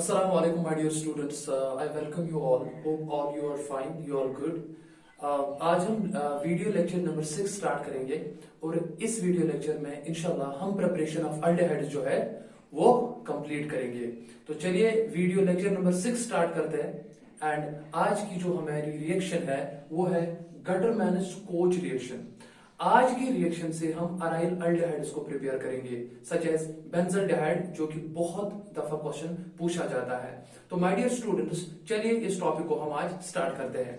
Assalamu alaikum, my dear students. I welcome you all. Hope all you are fine, you are good. आज हम video lecture number 6 start करेंगे और इस video lecture में इंशाल्लाह हम प्रिपरेशन ऑफ अल्डेहाइड्स जो है वो कंप्लीट करेंगे। तो चलिए वीडियो लेक्चर नंबर 6 स्टार्ट करते हैं। एंड आज की जो हमारी रिएक्शन है वो है गटर-मैनेज्ड-कोच रिएक्शन। आज की रिएक्शन से हम अराइल अल्डेहाइड्स को प्रिपेयर करेंगे सच एज बेंजल्डेहाइड, जो कि बहुत दफा क्वेश्चन पूछा जाता है। तो माय डियर स्टूडेंट्स, चलिए इस टॉपिक को हम आज स्टार्ट करते हैं।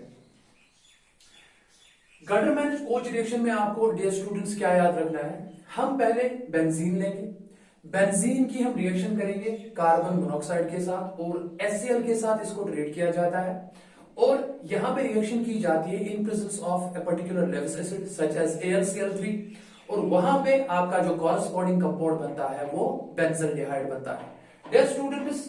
गटर मैनेज्ड कोच रिएक्शन में आपको डियर स्टूडेंट्स क्या याद रखना है, हम पहले बेंजीन लेंगे। बेंजीन की हम रिएक्शन करेंगे कार्बन मोनोऑक्साइड के साथ और HCl के साथ इसको ट्रीट किया जाता है और यहां पे रिएक्शन की जाती है in presence of a particular Lewis acid such as AlCl3 और वहां पे आपका जो कॉरस्पॉन्डिंग कंपाउंड बनता है वो बेंजल्डेहाइड बनता है। डियर स्टूडेंट्स,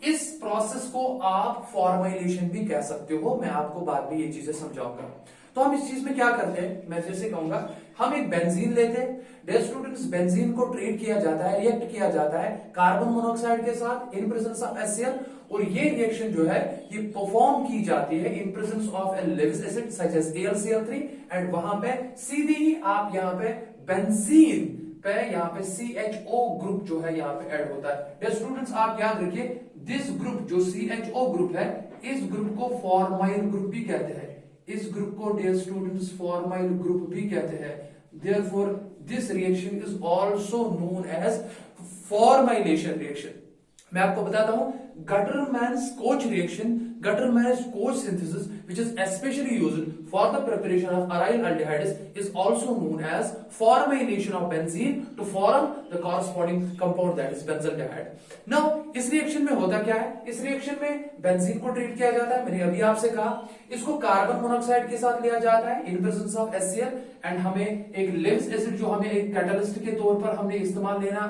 इस प्रोसेस को आप फॉर्माइलेशन भी कह सकते हो, मैं आपको बाद में ये चीजें समझाऊंगा। तो हम इस चीज में क्या करते हैं, मैं जैसे कहूंगा, हम एक बेंजीन लेते हैं। डियर स्टूडेंट्स, बेंजीन को ट्रीट किया जाता है, रिएक्ट किया जाता है कार्बन मोनोऑक्साइड के साथ इन प्रेजेंस ऑफ HCl और ये रिएक्शन जो है ये परफॉर्म की जाती है in presence of a Lewis acid such as AlCl3 and वहां पे सीधी ही आप यहाँ पे बेंजीन पे यहाँ पे CHO ग्रुप जो है यहाँ पे ऐड होता है। डियर स्टूडेंट्स, आप याद रखिए दिस ग्रुप जो CHO ग्रुप है, इस ग्रुप को फॉर्माइल ग्रुप भी कहते हैं। इस ग्रुप को डियर स्टूडेंट्स फॉर्माइल ग्रुप भी कहते हैं। Therefore this reaction is also known as formylation reaction. मैं आपको बताता हूं, Gattermann Koch reaction, Gattermann Koch synthesis which is especially used for the preparation of aryl aldehydes is also known as formylation of benzene to form the corresponding compound that is benzaldehyde. Now इस reaction में होता क्या है, इस reaction में benzene को treat किया जाता है, मैंने अभी आपसे कहा, इसको कार्बन मोनोऑक्साइड के साथ लिया जाता है in presence of HCl and हमें एक लेविस एसिड जो हमें एक कैटलिस्ट के तौर पर हमने इस्तेमाल लेना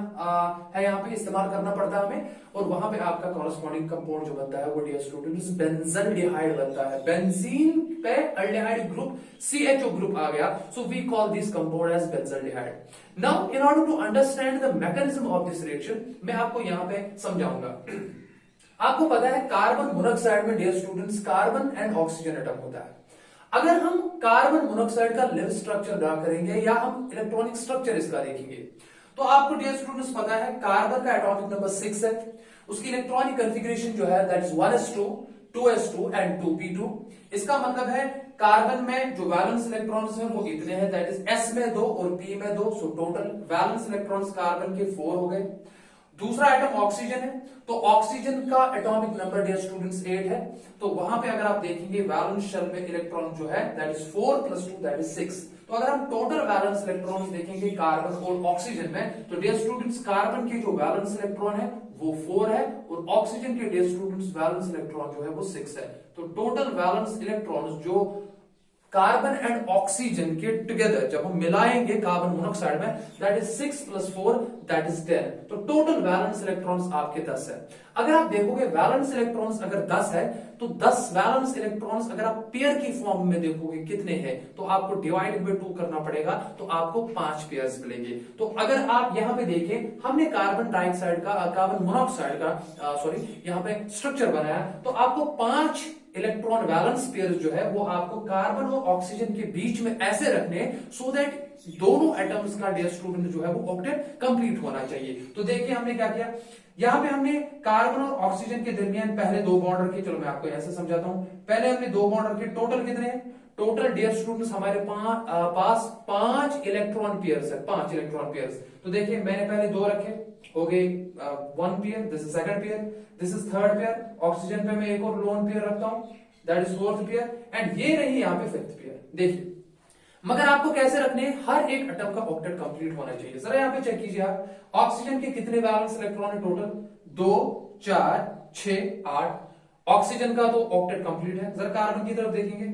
है, यहाँ पे इस्तेमाल करना पड़ता है हमें और वहां पे आपका कॉरस्पॉन्डिंग कंपाउंड जो बनता है वो डियर स्टूडेंट्स बेंजल्डेहाइड बनता है। बेंजीन पे अल्डेहाइड ग्रुप CHO ग्रुप आ गया, so we call this compound as benzaldehyde. Now in order to understand the mechanism of this reaction मैं आपको यहाँ पे समझाऊंगा। आपको पता है कार्बन मोनोऑक्साइड में dear students carbon and oxygen atom होता है। अगर हम कार्बन मोनोऑक्साइड का लेवल स्ट्रक्चर ड्रा करेंगे या हम इलेक्ट्रॉनिक स्ट्रक्चर इसका देखेंगे तो आपको डियर स्टूडेंट्स पता है कार्बन का एटॉमिक नंबर 6 है, उसकी इलेक्ट्रॉनिक कॉन्फ़िगरेशन जो है that is 1s2 2s2 and 2p2। इसका मतलब है कार्बन में जो वैलेंस इलेक्ट्रॉन्स हैं वो इतने हैं, दैट इज s में 2 और p में 2, so total valence electrons carbon के 4 हो गए। दूसरा आइटम ऑक्सीजन है, तो ऑक्सीजन का एटॉमिक नंबर डियर स्टूडेंट्स 8 है, तो वहां पे अगर आप देखेंगे वैलेंस शेल में इलेक्ट्रॉन जो है दैट इज 4 + 2 दैट इज 6। तो अगर हम टोटल वैलेंस इलेक्ट्रॉन्स देखेंगे कार्बन और ऑक्सीजन में तो डियर स्टूडेंट्स कार्बन के जो वैलेंस इलेक्ट्रॉन है वो 4 है और ऑक्सीजन के डियर स्टूडेंट्स वैलेंस इलेक्ट्रॉन जो है वो 6 है। तो टोटल वैलेंस इलेक्ट्रॉन्स जो कार्बन एंड ऑक्सीजन के टुगेदर जब हम मिलाएंगे कार्बन मोनोऑक्साइड में दैट इज 6 + 4 दैट इज 10। तो टोटल वैलेंस इलेक्ट्रॉन्स आपके 10 है। अगर आप देखोगे वैलेंस इलेक्ट्रॉन्स अगर 10 है तो 10 वैलेंस इलेक्ट्रॉन्स अगर आप पेयर की फॉर्म में देखोगे कितने हैं तो आपको डिवाइड बाय 2 करना पड़ेगा, तो आपको 5 पेयर्स मिलेंगे। तो अगर आप यहां पे देखें हमने कार्बन डाइऑक्साइड का कार्बन मोनोऑक्साइड का यहां पे स्ट्रक्चर बनाया तो आपको 5 इलेक्ट्रॉन वैलेंस पेयर जो है वो आपको कार्बन और ऑक्सीजन के बीच में ऐसे रखने सो दैट दोनों एटम्स का डियर स्टूडेंट जो है वो ऑक्टेट कंप्लीट होना चाहिए। तो देखिए हमने क्या किया, यहां पे हमने कार्बन और ऑक्सीजन के दरमियान पहले 2 बॉन्ड रखे। चलो मैं आपको ऐसे समझाता हूं, पहले हमने 2 बॉन्ड रखे, टोटल कितने हैं, टोटल डियर स्टूडेंट्स हमारे पास 5 इलेक्ट्रॉन पेयर्स है, 5 इलेक्ट्रॉन पेयर्स। तो देखिए मैंने पहले 2 रखे, हो गए 1 pair, this is second pair, this is third pair, oxygen पे मैं एक और लोन पेयर रखता हूं that is fourth pair and ये रही यहां पे फिफ्थ पेयर। देखिए मगर आपको कैसे रखने हैं, हर एक एटम का ऑक्टेट कंप्लीट होना चाहिए। जरा यहां पे चेक कीजिए आप, ऑक्सीजन के कितने वैलेंस इलेक्ट्रॉन है टोटल, 2 4 6 8। ऑक्सीजन का तो ऑक्टेट कंप्लीट है। जरा कार्बन की तरफ देखेंगे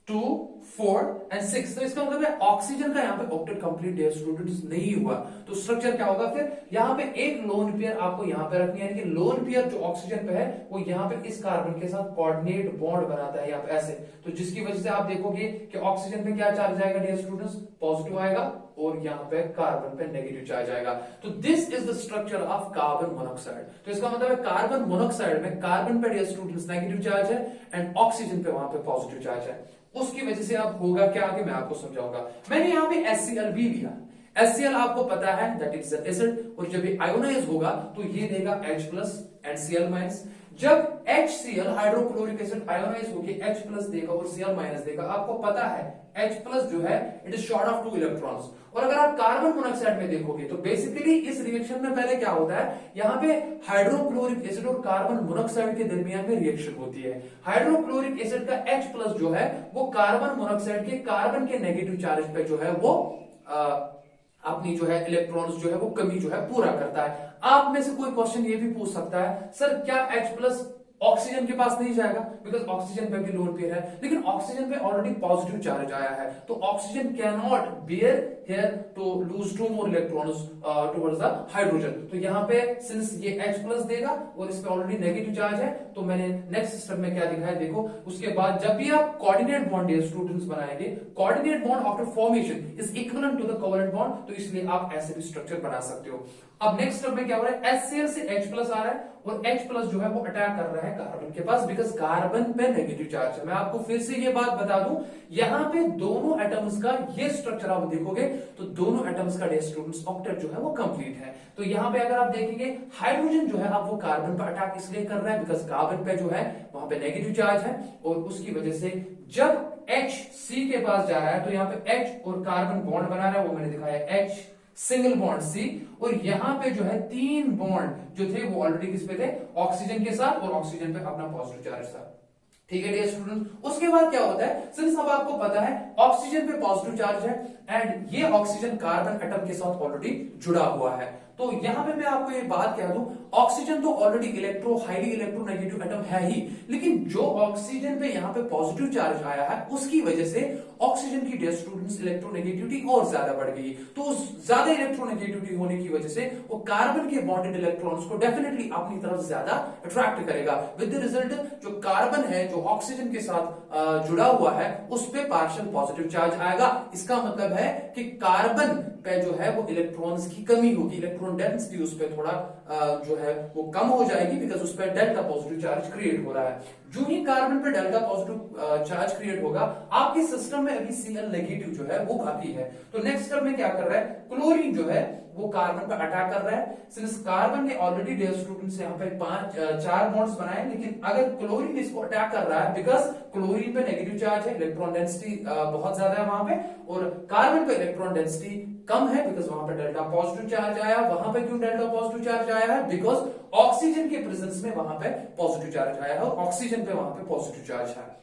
2 4 एंड 6, तो इसका मतलब है ऑक्सीजन का यहाँ पे ऑक्टेट कंप्लीट डियर स्टूडेंट्स नहीं हुआ। तो स्ट्रक्चर क्या होगा फिर, यहाँ पे एक लोन पेयर आपको यहाँ पे रखनी है, यानी कि लोन पेयर जो ऑक्सीजन पे है वो यहाँ पे इस कार्बन के साथ कोऑर्डिनेट बॉन्ड बनाता है यहाँ पे ऐसे, तो जिसकी वजह से आप देखोगे कि ऑक्सीजन पे क्या चार्ज आएगा डियर स्टूडेंट्स, पॉजिटिव आएगा और यहाँ पे कार्बन पे नेगेटिव चार्ज आएगा। तो this is the structure of carbon monoxide. तो इसका मतलब है कार्बन मोनोक्साइड में कार्बन पे डियर स्टूडेंट्स नेगेटिव चार्ज है एंड ऑक्सीजन पे वहां पे पॉजिटिव चार्ज है। उसकी वजह से अब होगा क्या, आगे मैं आपको समझाऊंगा। मैंने यहाँ पे HCl भी लिया। HCl आपको पता है दैट इज एसिड, और जब ये आयोनाइज होगा तो ये देगा H plus and Cl minus. जब HCl हाइड्रोक्लोरिक एसिड आयोनाइज होकर H प्लस देगा और Cl माइनस देगा, आपको पता है H प्लस जो है it is short of 2 electrons. और अगर आप कार्बन मोनोऑक्साइड में देखोगे तो बेसिकली इस रिएक्शन में पहले क्या होता है, यहाँ पे हाइड्रोक्लोरिक एसिड और कार्बन मोनोऑक्साइड के दरमियान में रिएक्शन होती है। हाइड्रोक्लोरिक एसिड का H प्लस जो है वो कार्बन मोनोऑक्साइड के कार्बन के नेगेटिव चार्ज पे जो है वो अपनी जो है इलेक्ट्रॉन्स जो है वो कमी जो है पूरा करता है। आप में से कोई क्वेश्चन ये भी पूछ सकता है, सर क्या H प्लस ऑक्सीजन के पास नहीं जाएगा, बिकॉज ऑक्सीजन पे भी लोन पेयर है, लेकिन ऑक्सीजन पे ऑलरेडी पॉजिटिव चार्ज आया है, तो oxygen cannot bear here to lose 2 more electrons towards the hydrogen. तो यहाँ पे सिंस ये H प्लस देगा और इस पे ऑलरेडी नेगेटिव चार्ज है, तो मैंने नेक्स्ट स्टेप में क्या दिखाया देखो। उसके बाद जब भी आप कोऑर्डिनेट बॉन्ड ये स्टूडेंट्स बनाएंगे, coordinate bond after formation is equivalent to the covalent bond, तो इसलिए आप ऐसे भी स्ट्रक्चर बना सकते हो। अब नेक्स्ट स्टेप में क्या हो रहा है, HCl से H प्लस आ रहा है और H प्लस जो है वो अटैक कर रहा है कार्बन के पास, बिकॉज कार्बन पे नेगेटिव चार्ज है। मैं आपको फिर से ये बात बता दूं, यहाँ पे दोनों एटम्स का ये स्ट्रक्चर आप देखोगे तो दोनों एटम्स का स्टूडेंट्स ऑक्टेट जो है वो कंप्लीट है। तो यहाँ पे अगर आप देखेंगे हाइड्रोजन जो है अब वो कार्बन पर अटैक इसलिए कर रहा है बिकॉज कार्बन पे जो है वहां पे नेगेटिव चार्ज है, और उसकी वजह से जब H C के पास जा रहा है तो यहाँ पे H और कार्बन बॉन्ड बना रहा है, वो मैंने दिखाया H सिंगल बॉन्ड C, और यहाँ पे जो है 3 बॉन्ड जो थे वो ऑलरेडी किस पे थे, ऑक्सीजन के साथ, और ऑक्सीजन पे अपना पॉजिटिव चार्ज था। ठीक है डियर स्टूडेंट। उसके बाद क्या होता है, सिंस अब आपको पता है ऑक्सीजन पे पॉजिटिव चार्ज है एंड ये ऑक्सीजन कार्बन एटम के साथ ऑलरेडी जुड़ा हुआ है, तो यहां पे मैं आपको ये बात कह दूं, ऑक्सीजन तो ऑलरेडी हाईली इलेक्ट्रोनेगेटिव एटम है ही, लेकिन जो ऑक्सीजन पे यहाँ पे पॉजिटिव चार्ज आया है उसकी वजह से ऑक्सीजन की डियर स्टूडेंट्स इलेक्ट्रोनेगेटिविटी और ज्यादा बढ़ गई। तो उस ज्यादा इलेक्ट्रोनेगेटिविटी होने की वजह से वो कार्बन के बॉन्डेड इलेक्ट्रॉन्स को डेफिनेटली अपनी तरफ ज्यादा अट्रैक्ट करेगा, विद द रिजल्ट जो कार्बन है जो ऑक्सीजन के साथ जुड़ा हुआ है उस पे पार्शियल पॉजिटिव चार्ज आएगा। इसका मतलब है कि कार्बन पे जो है वो इलेक्ट्रॉन्स की कमी होगी, इलेक्ट्रॉन डेंसिटी उस पे थोड़ा जो है वो कम हो जाएगी, बिकॉज उस पे डेल्टा पॉजिटिव चार्ज क्रिएट हो रहा है। जो ही कार्बन पे डेल्टा पॉजिटिव चार्ज क्रिएट होगा, आपके सिस्टम में अभी Cl नेगेटिव जो है वो बाकी है। तो नेक्स्ट स्टेप में क्या कर रहा है, क्लोरीन जो है वो कार्बन पे अटैक कर रहा है। सिंस कार्बन ने ऑलरेडी डियर स्टूडेंट्स यहाँ पे 4 बॉन्ड्स बनाए, लेकिन अगर क्लोरीन इसको अटैक कर रहा है, बिकॉज क्लोरीन पे नेगेटिव चार्ज है, इलेक्ट्रॉन डेंसिटी बहुत ज्यादा है वहां पे, और कार्बन पे इलेक्ट्रॉन डेंसिटी कम है बिकॉज वहां पे डेल्टा पॉजिटिव चार्ज आया। वहां पे क्यों डेल्टा पॉजिटिव चार्ज आया है, बिकॉज ऑक्सीजन के प्रेजेंस में वहां पे पॉजिटिव चार्ज आया है और ऑक्सीजन पे वहां पे पॉजिटिव चार्ज है।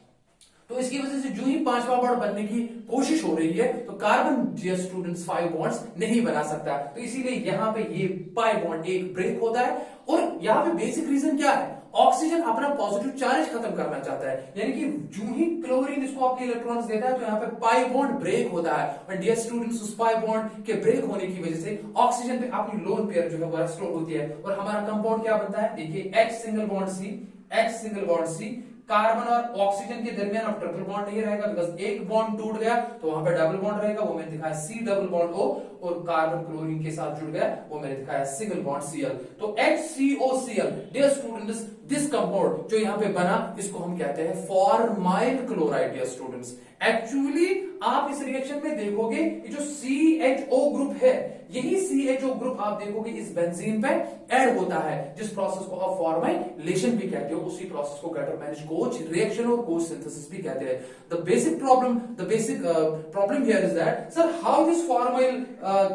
तो इसकी वजह से जो ही 5वां बॉन्ड बनने की कोशिश हो रही है तो कार्बन डियर स्टूडेंट्स 5 बॉन्ड्स नहीं बना सकता, तो इसीलिए यहाँ पे ये पाई बॉन्ड एक ब्रेक होता है। और यहाँ पे बेसिक रीजन क्या है, ऑक्सीजन अपना पॉजिटिव चार्ज खत्म करना चाहता है, यानी कि जो ही क्लोरीन इसको अपने इलेक्ट्रॉन्स देता है तो यहाँ पे पाई बॉन्ड ब्रेक होता है, और डियर स्टूडेंट्स उस पाई बॉन्ड के ब्रेक होने की वजह से ऑक्सीजन पे अपनी लोन पेयर जो है वो रेस्टोर होती है, और हमारा कंपाउंड क्या बनता है, देखिए H single bond C, H single bond C, carbon और ऑक्सीजन के दरमियान अब ट्रिपल बॉन्ड नहीं रहेगा, बिकॉज एक बॉन्ड टूट गया तो वहां पे डबल बॉन्ड रहेगा, वो मैंने दिखाया C डबल बॉन्ड O, और कार्बन क्लोरीन के साथ जुड़ गया वो मैंने दिखाया सिंगल बॉन्ड Cl। तो HCOCl dear students, this compound जो यहाँ पे बना इसको हम कहते हैं formyl chloride dear students. Actually आप इस रिएक्शन में देखोगे कि जो CHO ग्रुप है, यही CHO ग्रुप आप देखोगे इस बेंजीन पे ऐड होता है, जिस प्रोसेस को आप फॉर्माइलेशन भी कहते हो, उसी प्रोसेस को गटर-मैनिज-कोच रिएक्शन और कोच सिंथेसिस भी कहते हैं। The basic problem here is that sir how this formyl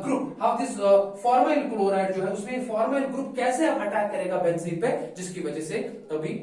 group, how this formyl chloride जो है उसमें फॉर्माइल ग्रुप कैसे अटैक करेगा बेंजीन पे, जिसकी वजह से अभी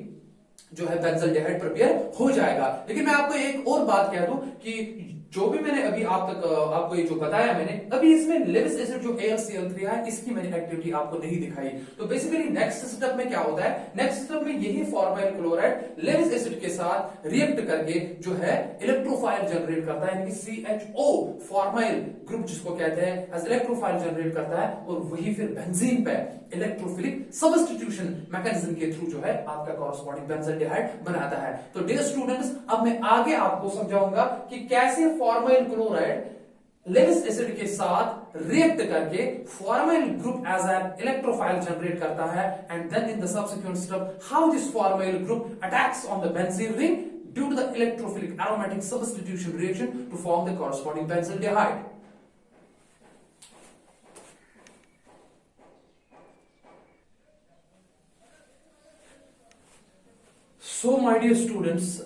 जो है बेंजल्डिहाइड प्रिपेयर हो जाएगा। लेकिन मैं आपको एक और बात कह दूं कि जो भी मैंने अभी आपको ये जो बताया मैंने, अभी इसमें लेविस एसिड जो AlCl3 है इसकी मैंने एक्टिविटी आपको नहीं दिखाई। तो बेसिकली नेक्स्ट स्टेप में क्या होता है, नेक्स्ट स्टेप में यही फॉर्माइल क्लोराइड लेविस एसिड के साथ रिएक्ट करके जो है इलेक्ट्रोफाइल जनरेट करता है, यानी कि CHO फॉर्माइल ग्रुप जिसको कहते हैं एज इलेक्ट्रोफाइल जनरेट करता है, और वही फिर बेंजीन पे इलेक्ट्रोफिलिक सब्स्टिट्यूशन मैकेनिज्म के थ्रू जो है आपका कॉरस्पॉन्डिंग बेंजल्डिहाइड बनाता है। तो डियर स्टूडेंट्स, अब मैं आगे आपको समझाऊंगा कि कैसे फॉर्माइल क्लोराइड लेविस एसिड के साथ रिएक्ट करके formyl group as an electrophile generate करता है, and then in the subsequent step how this formyl group attacks on the benzene ring due to the electrophilic aromatic substitution reaction to form the corresponding benzaldehyde. So my dear students,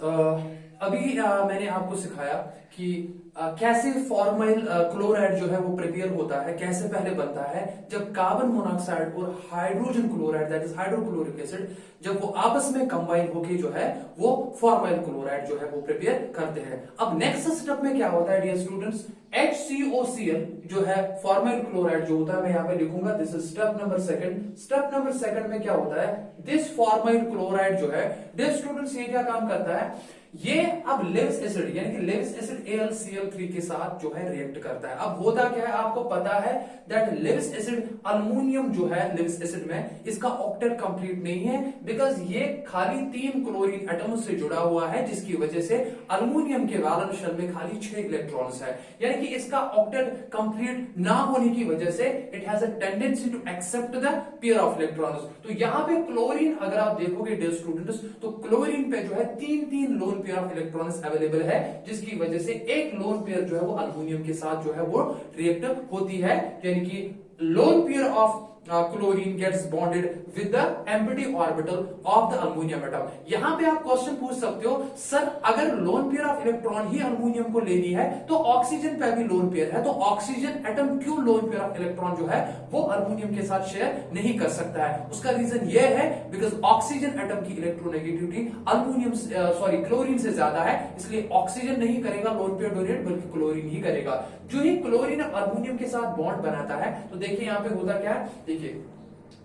अभी मैंने आपको सिखाया कि कैसे formyl chloride जो है वो prepare होता है, कैसे पहले बनता है जब कार्बन मोनोऑक्साइड और hydrogen chloride that is hydrochloric acid जब वो आपस में कंबाइन होके जो है वो फॉर्माइल क्लोराइड जो है वो प्रिपेयर करते हैं. अब नेक्स्ट स्टेप में क्या होता है डियर स्टूडेंट्स, HCOCl जो है फॉर्माइल क्लोराइड जो होता है, मैं यहाँ पे लिखूंगा this is step number second. Step number second में क्या होता है, दिस फॉर्माइल क्लोराइड जो है डियर स्टूडेंट्स ये क्या काम करता है, ये अब लेविस एसिड यानी कि लेविस एसिड AlCl3 के साथ जो है रिएक्ट करता है. अब होता क्या है आपको पता है दैट लेविस एसिड अल्युमिनियम जो है लेविस एसिड में इसका ऑक्टेट कंप्लीट नहीं है, बिकॉज ये खाली 3 क्लोरीन एटम से जुड़ा हुआ है, जिसकी वजह से अल्युमिनियम के वैलेंस शेल में खाली 6 इलेक्ट्रॉन्स है, यानी कि इसका ऑक्टेट कंप्लीट ना होने की वजह से it has a tendency to accept the pair of electrons. तो यहां पे क्लोरीन अगर आप देखोगे डियर स्टूडेंट्स तो क्लोरीन पे जो है 3 loan pair of electrons available है, जिसकी वजह से एक लोन पेयर जो है वो अल्युमिनियम के साथ जो है वो रिएक्ट होती है, यानी कि loan pair of chlorine gets bonded with the empty orbital of the aluminum atom. यहां पे आप क्वेश्चन पूछ सकते हो सर अगर loan pair of electron he aluminium को लेनी है तो ऑक्सीजन पे भी लोन पेयर है, तो ऑक्सीजन एटम क्यों लोन पेयर ऑफ इलेक्ट्रॉन जो है वो अल्युमिनियम के साथ शेयर नहीं कर सकता है. उसका रीजन ये है बिकॉज ऑक्सीजन एटम की इलेक्ट्रोनेगेटिविटी अल्युमिनियम क्लोरीन से ज्यादा है, इसलिए ऑक्सीजन नहीं करेगा लोन पेयर डोनेट बल्कि क्लोरीन ही करेगा. जो ही क्लोरीन अल्युमिनियम के साथ बॉन्ड बनाता है तो देखिए यहां पे होता क्या है, देखिए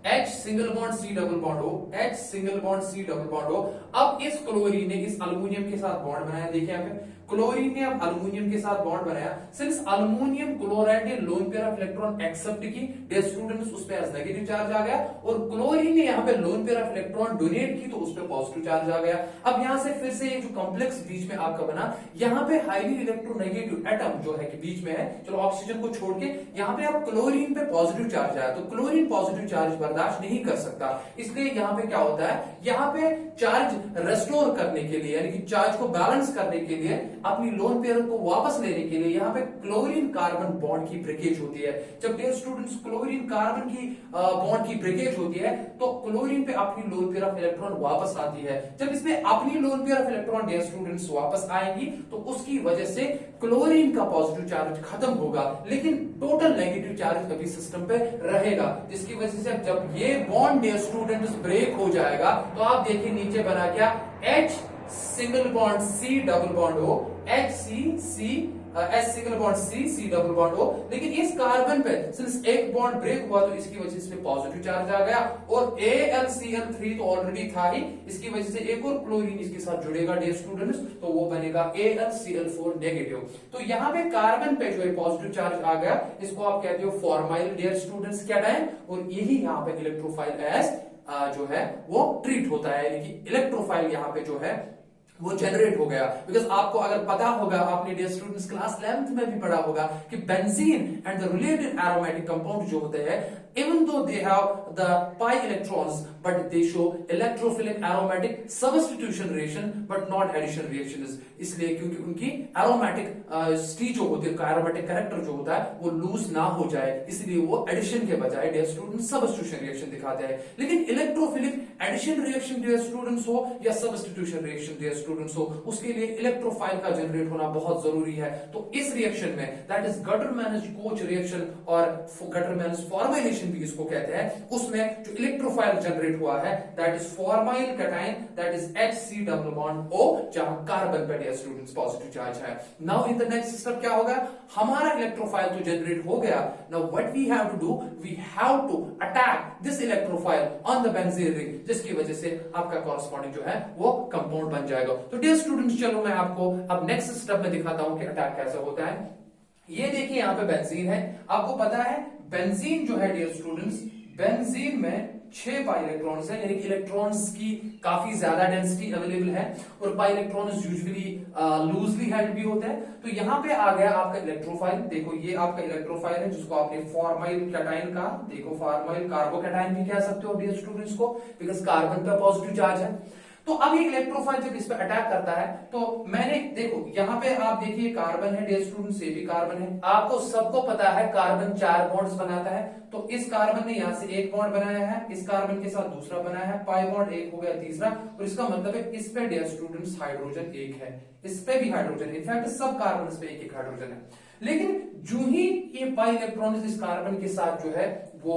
H single bond C double bond O, H single bond C double bond O. अब इस क्लोरीन ने इस अल्युमिनियम के साथ बॉन्ड बनाया, देखिए यहाँ पे क्लोरीन ने अब अल्युमिनियम के साथ बॉन्ड बनाया. सिंस अल्युमिनियम क्लोराइड ने lone pair of electron accept की, डियर स्टूडेंट्स उस पे नेगेटिव चार्ज आ गया, और क्लोरीन ने यहाँ पे loan pair of electron donate की तो उस पे पॉजिटिव चार्ज आ गया. अब यहाँ से फिर से ये जो कॉम्प्लेक्स बीच में आपका बना, यहाँ पे हाईली इलेक्ट्रोनेगेटिव एटम जो है कि बीच में है, चलो ऑक्सीजन को छोड़ के यहाँ पे आप क्लोरीन पे पॉजिटिव चार्ज आया, तो क्लोरीन पॉजिटिव चार्ज बर्दाश्त नहीं कर सकता, इसलिए यहाँ पे क्या होता है, यहाँ पे चार्ज रेस्टोर करने के लिए यानी कि चार्ज को बैलेंस करने के लिए अपनी लोन पेयर को वापस लेने के लिए यहाँ पे क्लोरीन कार्बन बॉन्ड की ब्रेकेज होती है. जब डियर स्टूडेंट्स क्लोरीन कार्बन की बॉन्ड की ब्रेकेज होती है तो क्लोरीन पे अपनी लोन पेयर ऑफ इलेक्ट्रॉन वापस आती है. जब इसमें अपनी lone pair of electron dear students वापस आएंगी तो उसकी वजह से क्लोरीन का पॉजिटिव चार्ज खत्म होगा, लेकिन टोटल नेगेटिव चार्ज कभी सिस्टम पे रहेगा, जिसकी वजह से जब ये बॉन्ड डियर स्टूडेंट्स ब्रेक हो जाएगा तो आप देखिए नीचे बना क्या, H single bond C double bond O, H single bond C double bond O. लेकिन इस कार्बन पे सिंस एक बॉन्ड ब्रेक हुआ तो इसकी वजह से पॉजिटिव चार्ज आ गया, और AlCl3 तो ऑलरेडी था ही, इसकी वजह से एक और क्लोरीन इसके साथ जुड़ेगा डियर स्टूडेंट्स, तो वो बनेगा AlCl4 नेगेटिव. तो यहाँ पे कार्बन पे जो है पॉजिटिव चार्ज आ गया, इसको आप कहते हो फॉर्माइल डियर स्टूडेंट्स कैटायन, और यही यहाँ पे इलेक्ट्रोफाइल एज जो है वो ट्रीट होता है, यानी कि इलेक्ट्रोफाइल यहाँ पे जो है वो जनरेट हो गया. बिकॉज आपको अगर पता होगा, आपने डियर स्टूडेंट्स क्लास 11th में भी पढ़ा होगा कि benzene and the related aromatic compound जो होते हैं, even though they have the pi electrons but they show electrophilic aromatic substitution reaction but not addition reaction. इसलिए क्योंकि उनकी एरोमेटिक स्टेज जो होती है, उनका एरोमेटिक कैरेक्टर जो होता है वो लूज ना हो जाए, इसलिए वो एडिशन के बजाय डियर स्टूडेंट सबस्टिट्यूशन रिएक्शन दिखाते हैं. लेकिन electrophilic addition reaction dear students हो या सबस्टिट्यूशन रिएक्शन डियर स्टूडेंट्स हो, उसके लिए इलेक्ट्रोफाइल का जनरेट होना बहुत जरूरी है. तो इस रिएक्शन में that is gutter-manage coach reaction और गटर-मैनेज फॉर्माइलेशन भी इसको कहते हैं, उसमें जो इलेक्ट्रोफाइल जनरेट हुआ है that is formyl cation that is HC double bond O, जहां कार्बन पे डियर स्टूडेंट्स पॉजिटिव चार्ज है. Now in the next step क्या होगा, हमारा इलेक्ट्रोफाइल तो जनरेट हो गया. Now what we have to do, we have to attack this electrophile on the benzene ring, जिसकी वजह से आपका कॉरस्पॉन्डिंग जो है वो कंपाउंड बन जाएगा. तो डियर स्टूडेंट्स चलो मैं आपको अब नेक्स्ट स्टेप में दिखाता हूं कि अटैक कैसे होता है. ये देखिए यहां पे बेंजीन है, आपको पता है बेंजीन जो है डियर स्टूडेंट्स, बेंजीन में 6 पाई इलेक्ट्रॉन्स है, यानी कि इलेक्ट्रॉन्स की काफी ज्यादा डेंसिटी अवेलेबल है और pi electrons usually loosely held भी होते हैं। तो यहां पे आ गया आपका इलेक्ट्रोफाइल। देखो ये आपका इलेक्ट्रोफाइल है जिसको आपने फॉर्माइल कैटाइन कहा। देखो फॉर्माइल कार्बोकैटाइन भी कह सकते हो डियर स्टूडेंट्स को, बिकॉज कार्बन पे पॉजिटिव चार्ज है। तो अब ये इलेक्ट्रोफाइल जब इस पे अटैक करता है तो मैंने देखो यहां पे आप देखिए कार्बन है डियर स्टूडेंट्स, ये भी कार्बन है। आपको सबको पता है कार्बन 4 बॉन्ड्स बनाता है, तो इस कार्बन ने यहां से एक बॉन्ड बनाया है, इस कार्बन के साथ दूसरा बनाया है, पाई बॉन्ड एक हो गया तीसरा, और इसका मतलब है इस पे डियर स्टूडेंट्स हाइड्रोजन एक है, इस पे भी हाइड्रोजन, इनफैक्ट सब कार्बन पे एक एक हाइड्रोजन है। लेकिन जो ही ये पाई इलेक्ट्रॉन इस कार्बन के साथ जो है वो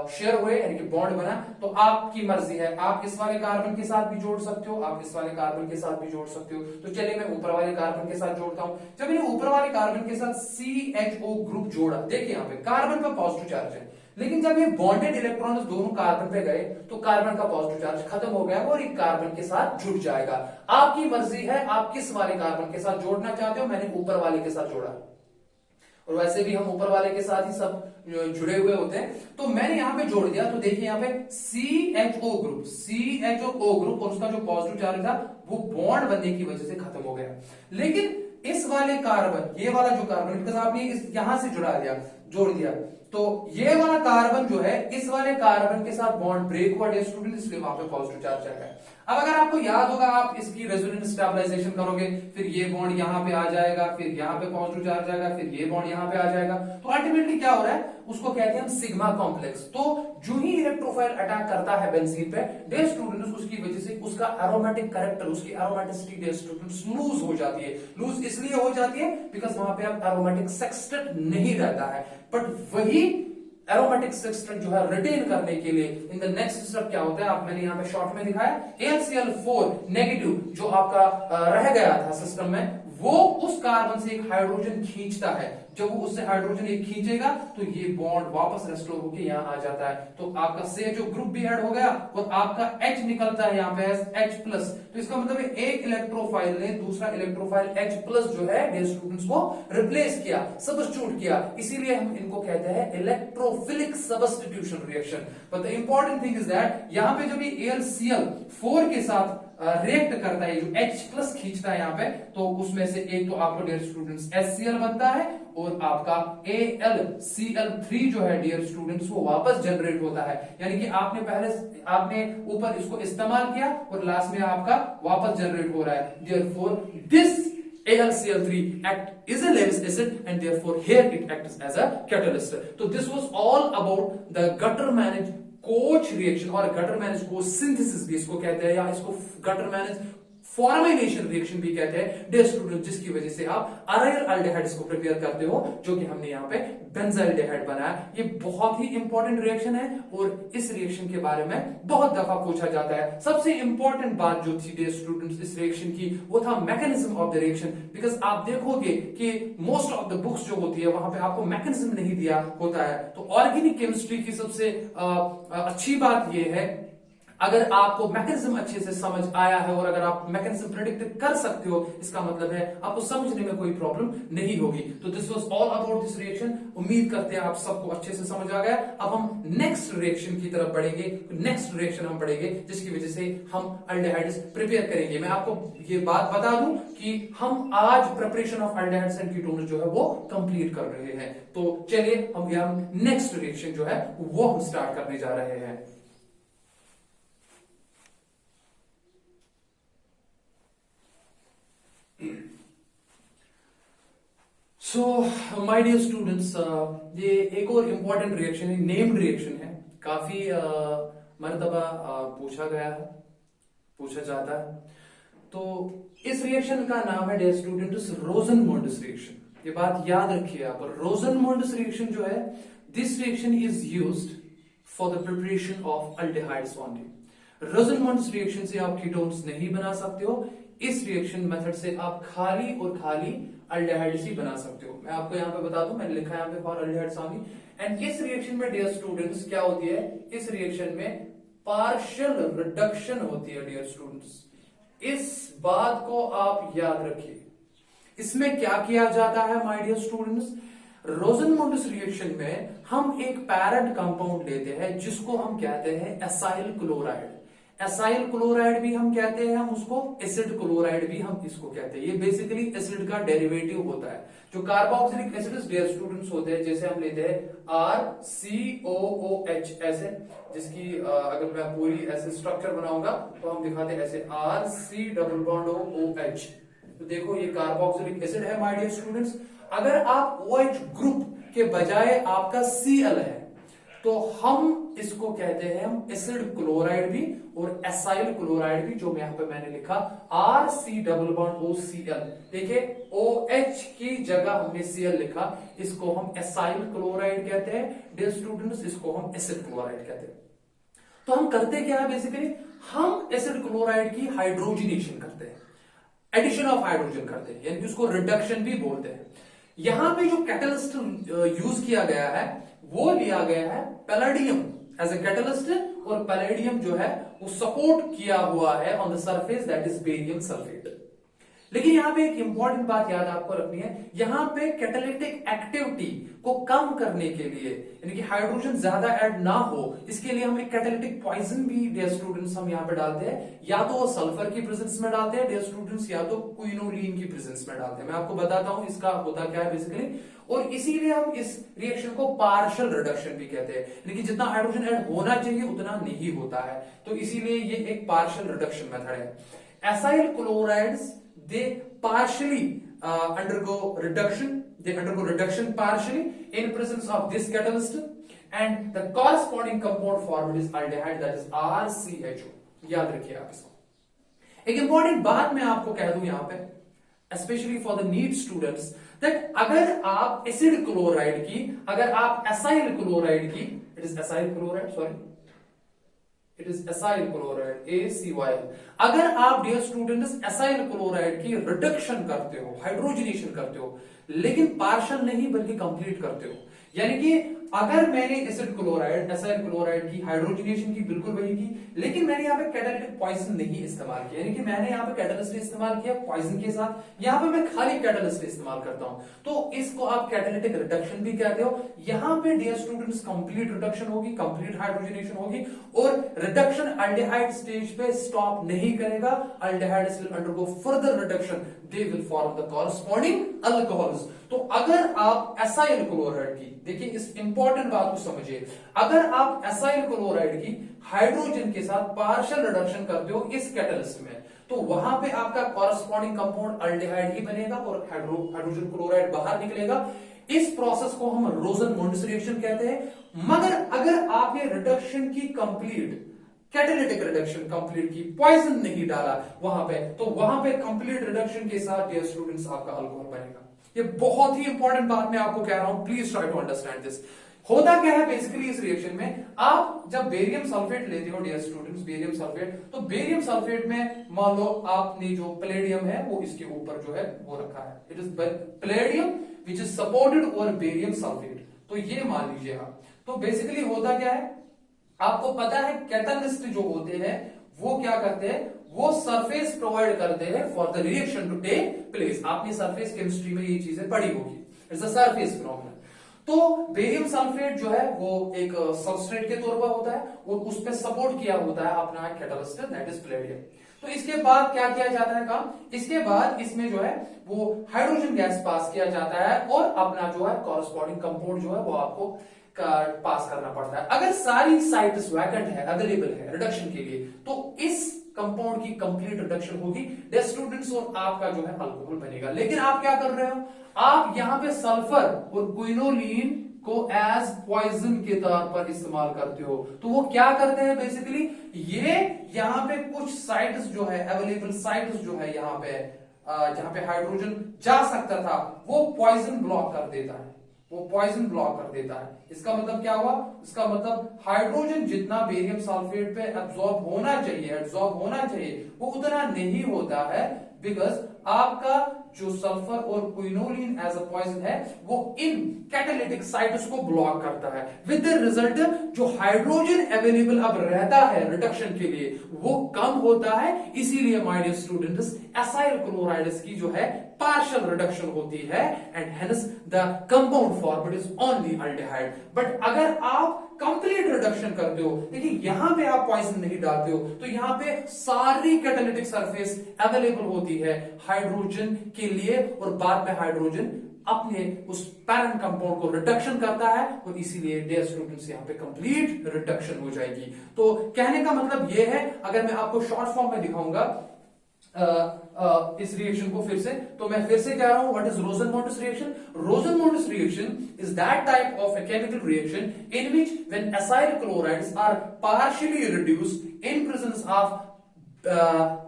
शेयर हुए यानी कि बॉन्ड बना, तो आपकी मर्जी है, आप इस वाले कार्बन के साथ भी जोड़ सकते हो, आप इस वाले कार्बन के साथ भी जोड़ सकते हो। तो चलिए मैं ऊपर वाले कार्बन के साथ जोड़ता हूं। जब मैंने ऊपर वाले कार्बन के साथ CHO ग्रुप जोड़ा, देखिए यहां पे कार्बन पर पॉजिटिव चार्ज है, लेकिन जब ये बॉन्डेड इलेक्ट्रॉन दोनों कार्बन पे गए तो कार्बन का पॉजिटिव चार्ज खत्म हो गया और एक कार्बन के साथ जुड़ जाएगा। आपकी मर्जी है आप किस वाले कार्बन के साथ जोड़ना चाहते हो। मैंने ऊपर वाले के साथ जोड़ा, और वैसे भी हम ऊपर वाले के साथ ही सब जुड़े हुए होते हैं, तो मैंने यहां पे जोड़ दिया। तो देखिए यहां पे CHO ग्रुप और उसका जो पॉजिटिव चार्ज था वो बॉन्ड बनने की वजह से खत्म हो गया। लेकिन इस वाले कार्बन, ये वाला जो कार्बन, बिकॉज आपने इस यहां से जोड़ दिया, तो ये वाला कार्बन जो है इस वाले कार्बन के साथ बॉन्ड ब्रेक हुआ डियर स्टूडेंट, इसलिए वहां पे पॉजिटिव चार्ज आ गया। अब अगर आपको याद होगा आप इसकी रेजोनेंस स्टेबलाइजेशन करोगे, फिर ये बॉन्ड यहां पे आ जाएगा, फिर यहां पे पॉजिटिव चार्ज आएगा, फिर ये बॉन्ड यहां पे आ जाएगा, तो अल्टीमेटली क्या हो रहा है उसको कहते हैं हम सिग्मा कॉम्प्लेक्स। तो जो ही इलेक्ट्रोफाइल अटैक करता है बेंजीन पे डियर स्टूडेंट्स, उसकी वजह से उसका एरोमेटिक कैरेक्टर, उसकी एरोमेटिसिटी डियर स्टूडेंट्स लूज हो जाती है। लूज इसलिए हो जाती है बिकॉज वहां पे अब एरोमेटिक सेक्सटेट नहीं रहता है, बट वही एरोमेटिक सेक्सटेट जो है रिटेन करने के लिए इन द नेक्स्ट स्टेप क्या होता है, आप मैंने यहां पे शॉर्ट में दिखाया, AlCl4 नेगेटिव जो आपका रह गया था सिस्टम में, वो उस कार्बन से एक हाइड्रोजन खींचता है। जब वो उससे हाइड्रोजन एक खींचेगा तो ये बॉन्ड वापस रेस्टोर होकर यहां आ जाता है, तो आपका CHO ग्रुप भी ऐड हो गया और आपका H निकलता है यहां पे H+। तो इसका मतलब है एक इलेक्ट्रोफाइल ने दूसरा इलेक्ट्रोफाइल H+ जो है डियर स्टूडेंट्स को रिप्लेस किया, सब्स्टिट्यूट किया, इसीलिए हम इनको कहते हैं electrophilic substitution reaction. But the important thing is that यहां पे जब ये AlCl4 के साथ रिएक्ट करता है, जो H+ खींचता है यहाँ पे, तो उसमें से एक तो आपको डियर स्टूडेंट्स HCl बनता है और आपका AlCl3 जो है डियर स्टूडेंट्स वो वापस जनरेट होता है। यानी कि आपने ऊपर इसको इस्तेमाल किया और लास्ट में आपका वापस जनरेट हो रहा है। Therefore this AlCl3 act is a Lewis acid and therefore here it acts as a catalyst. So this was all about the Gutter-Manage coach reaction और गटर मैनेज कोच सिंथेसिस भी इसको कहते हैं, या इसको गटर मैनेज फॉर्मेशन रिएक्शन भी कहते हैं डियर स्टूडेंट, जिसकी वजह से आप अराइल अल्डिहाइड्स को प्रिपेयर करते हो, जो कि हमने यहाँ पे बेंजाइल्डिहाइड बनाया। ये बहुत ही इंपॉर्टेंट रिएक्शन है और इस रिएक्शन के बारे में बहुत दफा पूछा जाता है। सबसे इंपॉर्टेंट बात जो थी डियर स्टूडेंट्स इस रिएक्शन की, वो था mechanism of the reaction. Because आप देखोगे कि मोस्ट ऑफ द बुक्स जो होती है वहां पे आपको मैकेनिज्म नहीं दिया होता है। तो ऑर्गेनिक केमिस्ट्री की सबसे अच्छी बात यह है, अगर आपको मैकेनिज्म अच्छे से समझ आया है और अगर आप मैकेनिज्म प्रेडिक्ट कर सकते हो, इसका मतलब है आपको समझने में कोई प्रॉब्लम नहीं होगी। तो this was all about this reaction. उम्मीद करते हैं आप सबको अच्छे से समझ आ गया। अब हम नेक्स्ट रिएक्शन की तरफ बढ़ेंगे। नेक्स्ट रिएक्शन हम पढ़ेंगे जिसकी वजह से हम अल्डिहाइड्स प्रिपेयर करेंगे। मैं आपको ये बात बता दूं कि हम आज preparation of aldehydes and ketones जो है वो कंप्लीट कर रहे हैं। तो चलिए हम नेक्स्ट रिएक्शन जो है वो हम स्टार्ट करने जा रहे हैं। सो माय डियर स्टूडेंट्स, ये एक और इंपॉर्टेंट रिएक्शन है, नेम्ड रिएक्शन है, काफी मर्तबा पूछा गया है, पूछा जाता है। तो इस रिएक्शन का नाम है डियर स्टूडेंट्स रोजनमुंड्स रिएक्शन। ये बात याद रखिए आप, रोजनमुंड्स रिएक्शन जो है, this reaction is used for the preparation of aldehydes only. Rosenmund's reaction से आप कीटोन्स नहीं बना सकते हो। इस रिएक्शन मेथड से आप खाली और खाली अल्डिहाइड्स ही बना सकते हो। मैं आपको यहां पे बता दूं, मैंने लिखा है यहां पे फॉर अल्डिहाइड्स ओनली। एंड इस रिएक्शन में डियर स्टूडेंट्स क्या होती है, इस रिएक्शन में पार्शियल रिडक्शन होती है डियर स्टूडेंट्स। इस बात को आप याद रखिए। इसमें क्या किया जाता है माय डियर स्टूडेंट्स, रोजनमुंडस रिएक्शन में हम एक पैरेंट कंपाउंड लेते हैं जिसको हम कहते हैं एसाइल क्लोराइड। एसाइल क्लोराइड भी हम कहते हैं, हम उसको एसिड क्लोराइड भी हम इसको कहते हैं। ये बेसिकली एसिड का डेरिवेटिव होता है। जो कार्बोक्सिलिक एसिड्स डियर स्टूडेंट्स होते हैं, जैसे हम लेते हैं RCOOH ऐसे, जिसकी अगर मैं पूरी ऐसे स्ट्रक्चर बनाऊंगा तो हम दिखाते हैं ऐसे RC≡OH। तो देखो ये कार्बोक्सिलिक एसिड है माय डियर स्टूडेंट्स। अगर आप OH ग्रुप के बजाय आपका Cl है तो हम इसको कहते हैं हम एसिड क्लोराइड भी और एसाइल क्लोराइड भी, जो यहां पे मैंने लिखा RC≡OCl। देखिए OH की जगह हमने Cl लिखा, इसको हम एसाइल क्लोराइड कहते हैं डियर स्टूडेंट्स, इसको हम एसिड क्लोराइड कहते हैं। तो हम करते क्या है बेसिकली, हम एसिड क्लोराइड की हाइड्रोजनेशन करते हैं, एडिशन ऑफ हाइड्रोजन करते हैं, यानी कि उसको रिडक्शन भी बोलते हैं। यहां पे जो कैटलिस्ट यूज किया गया है वो लिया गया है पैलेडियम एज ए कैटलिस्ट, और पैलेडियम जो है वो सपोर्ट किया हुआ है on the surface, that is barium sulphate. लेकिन यहां पे एक इंपॉर्टेंट बात याद आपको रखनी है, यहां पे कैटालिटिक एक्टिविटी को कम करने के लिए, यानी कि हाइड्रोजन ज्यादा ऐड ना हो, इसके लिए हम एक कैटालिटिक पॉइजन भी डियर स्टूडेंट्स हम यहां पे डालते हैं। या तो वो सल्फर की प्रेजेंस में डालते हैं डियर स्टूडेंट्स, या तो क्विनोलिन की प्रेजेंस में डालते हैं। मैं आपको बताता हूं इसका होता क्या है बेसिकली, और इसीलिए हम इस रिएक्शन को पार्शियल रिडक्शन भी कहते हैं, यानी कि जितना हाइड्रोजन ऐड होना चाहिए उतना नहीं होता है, तो इसीलिए ये एक पार्शियल रिडक्शन मेथड है। Acyl chlorides they partially undergo reduction partially in presence of this catalyst, and the corresponding compound formed is aldehyde, that is RCHO। याद रखिए आप इसको। एक इंपॉर्टेंट बात मैं आपको कह दूं यहां पे, specially for the NEET students, that अगर आप एसिड क्लोराइड की, अगर आप एसाइल क्लोराइड की, it is acyl chloride, sorry it is acyl chloride ACYL, अगर आप डियर स्टूडेंट्स एसाइल क्लोराइड की रिडक्शन करते हो, हाइड्रोजनेशन करते हो, लेकिन पार्शियल नहीं बल्कि कंप्लीट करते हो, यानी कि अगर मैंने एसिड क्लोराइड एसाइल क्लोराइड की हाइड्रोजनेशन की बिल्कुल वही की, लेकिन मैंने यहाँ पे कैटालिटिक पॉइजन नहीं इस्तेमाल किया, यानी कि मैंने यहाँ पे कैटालिस्ट इस्तेमाल किया पॉइजन के साथ, यहाँ पे मैं खाली कैटालिस्ट इस्तेमाल करता हूं, तो इसको आप कैटालिटिक रिडक्शन भी कहते हो। यहाँ पे डियर स्टूडेंट्स कंप्लीट रिडक्शन होगी, कंप्लीट हाइड्रोजनेशन होगी, और रिडक्शन अल्डेहाइड स्टेज पे स्टॉप नहीं करेगा, aldehyde will undergo further reduction, they will form the corresponding alcohols. तो अगर आप एसाइल क्लोराइड की, देखिए इस इंपॉर्टेंट बात को समझिए, अगर आप एसाइल क्लोराइड की हाइड्रोजन के साथ पार्शियल रिडक्शन करते हो इस कैटलिस्ट में, तो वहां पे आपका कॉरस्पॉन्डिंग कंपाउंड अल्डेहाइड ही बनेगा और हाइड्रोजन क्लोराइड बाहर निकलेगा। इस प्रोसेस को हम रोजन-मुंडस रिएक्शन कहते हैं। मगर अगर आपने रिडक्शन की कंप्लीट, कैटालिटिक रिडक्शन कंप्लीट की, पॉइजन नहीं डाला वहां पे, तो वहां पे कंप्लीट रिडक्शन के साथ डियर स्टूडेंट्स आपका अल्कोहल बनेगा। ये बहुत ही इंपॉर्टेंट बात मैं आपको कह रहा हूं, please try to understand this. होता क्या है बेसिकली इस रिएक्शन में, आप जब बेरियम सल्फेट लेते हो डियर स्टूडेंट्स, बेरियम सल्फेट, तो बेरियम सल्फेट में मान लो आपने जो पैलेडियम है वो इसके ऊपर जो है वो रखा है, it is palladium which is supported over barium sulphate, तो ये मान लीजिए आप। तो बेसिकली होता क्या है, आपको पता है कैटलिस्ट जो होते हैं वो क्या करते हैं, वो सरफेस प्रोवाइड करते हैं for the reaction to take place. आपने सरफेस केमिस्ट्री में ये चीजें पढ़ी होगी, इट्स अ सरफेस फिनोमेनन। तो बेरियम सल्फेट जो है वो एक सबस्ट्रेट के तौर पर होता है और उस पर सपोर्ट किया होता है अपना कैटलिस्ट, दैट इज पैलेडियम। तो इसके बाद क्या किया जाता है काम, इसके बाद इसमें जो है वो हाइड्रोजन गैस पास किया जाता है और अपना जो है कॉरस्पॉन्डिंग कंपाउंड जो है वो आपको पास करना पड़ता है। अगर सारी साइट्स वैकेंट है, अवेलेबल है रिडक्शन के लिए, तो इस कंपाउंड की कंप्लीट रिडक्शन होगी डियर स्टूडेंट्स और आपका जो है अल्कोहल बनेगा। लेकिन आप क्या कर रहे हो, आप यहां पे सल्फर और क्विनोलिन को एज पॉइजन के तौर पर इस्तेमाल करते हो। तो वो क्या करते हैं बेसिकली, ये यहां पे कुछ साइट्स जो है, अवेलेबल साइट्स जो है यहां पे जहां पे हाइड्रोजन जा सकता था, वो पॉइजन ब्लॉक कर देता है, वो पॉइजन ब्लॉक कर देता है। इसका मतलब क्या हुआ, इसका मतलब हाइड्रोजन जितना बेरियम सल्फेट पे एब्जॉर्ब होना चाहिए, वो उतना नहीं होता है, बिकॉज आपका जो सल्फर और क्विनोलिन एज अ पॉइजन है वो इन कैटालिटिक साइट्स को ब्लॉक करता है, विद द रिजल्ट जो हाइड्रोजन अवेलेबल अब रहता है रिडक्शन के लिए वो कम होता है। इसीलिए my dear students acyl chlorides की जो है पार्शियल रिडक्शन होती है and hence the compound formed is only aldehyde. But अगर आप कंप्लीट रिडक्शन करते हो, देखिए यहां पे आप पॉइजन नहीं डालते हो तो यहां पे सारी कैटालिटिक सरफेस अवेलेबल होती है हाइड्रोजन के लिए और बाद में हाइड्रोजन अपने उस पैरेंट कंपाउंड को रिडक्शन करता है और इसीलिए डियर स्टूडेंट्स यहां पे कंप्लीट रिडक्शन हो जाएगी। तो कहने का मतलब यह है, अगर मैं आपको शॉर्ट फॉर्म में दिखाऊंगा इस रिएक्शन को फिर से, तो मैं फिर से कह रहा हूं what is Rosenmund's reaction. Rosenmund's reaction is that type of a chemical reaction in which when acyl chlorides are partially reduced in presence of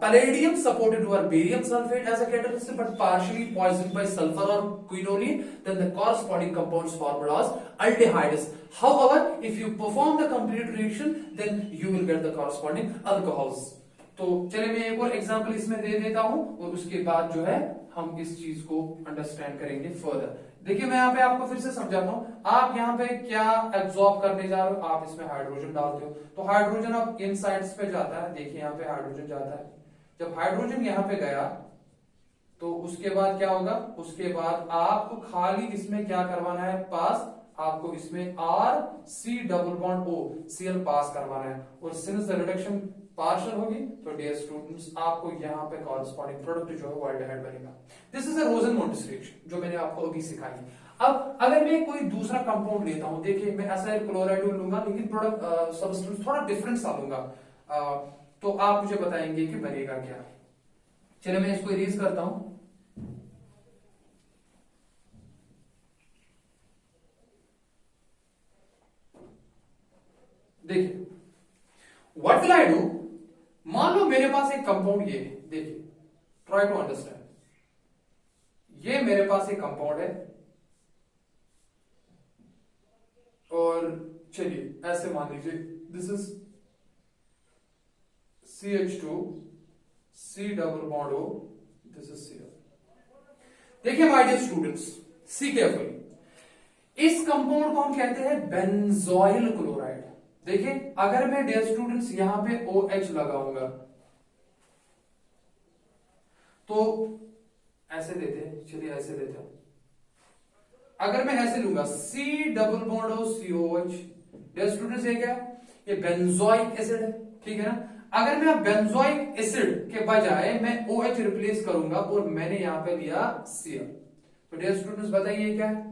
palladium supported over barium sulfate as a catalyst but partially poisoned by sulfur or quinoline, then the corresponding compounds formed as aldehydes. However, if you perform the complete reaction then you will get the corresponding alcohols. तो चलिए मैं एक और example इसमें दे देता हूं और उसके बाद जो है हम इस चीज को अंडरस्टैंड करेंगे फर्दर। देखिए मैं यहाँ पे आपको फिर से समझाता हूं, आप यहाँ पे क्या एब्जॉर्ब करने जा रहे हो, आप इसमें हाइड्रोजन डालते हो तो हाइड्रोजन अब इन साइड्स पे जाता है, देखिए यहाँ पे हाइड्रोजन जाता है। जब हाइड्रोजन यहाँ पे गया तो उसके बाद क्या होगा, उसके बाद आपको खाली इसमें क्या करवाना है, पास आपको इसमें R C double bond O Cl पास करवाना है और सिंस द रिडक्शन पार्शियल होगी तो डियर स्टूडेंट्स आपको यहाँ पे कॉरस्पॉन्डिंग प्रोडक्ट जो है वो अल्डिहाइड बनेगा। दिस इज अ रोजन-मोंटिस रिएक्शन जो मैंने आपको अभी सिखाई। अब अगर मैं कोई दूसरा कंपाउंड लेता हूं, देखिए मैं एसाइल क्लोराइड लूंगा लेकिन प्रोडक्ट सब्सटेंस थोड़ा डिफरेंट सा लूंगा, तो आप मुझे बताएंगे कि बनेगा क्या। चलिए मैं इसको इरेज करता हूं। देखिए व्हाट विल आई डू, मान लो मेरे पास एक कंपाउंड ये है, देखिए ट्राई टू अंडरस्टैंड, ये मेरे पास एक कंपाउंड है और चलिए ऐसे मान लीजिए this is CH2 C double bond O, this is Cl। देखिए my dear students see carefully, इस कंपाउंड को हम कहते हैं बेंजोइल क्लोराइड। देखिए अगर मैं डियर स्टूडेंट्स यहां पे OH लगाऊंगा तो ऐसे देते हैं, चलिए ऐसे देते हैं। अगर मैं ऐसे लूंगा C double bond O COH, dear students ये क्या है, ये बेंजोइक एसिड है, ठीक है ना। अगर मैं बेंजोइक एसिड के बजाय मैं OH रिप्लेस करूंगा और मैंने यहां पे लिया Cl, तो डियर स्टूडेंट्स बताइए क्या है,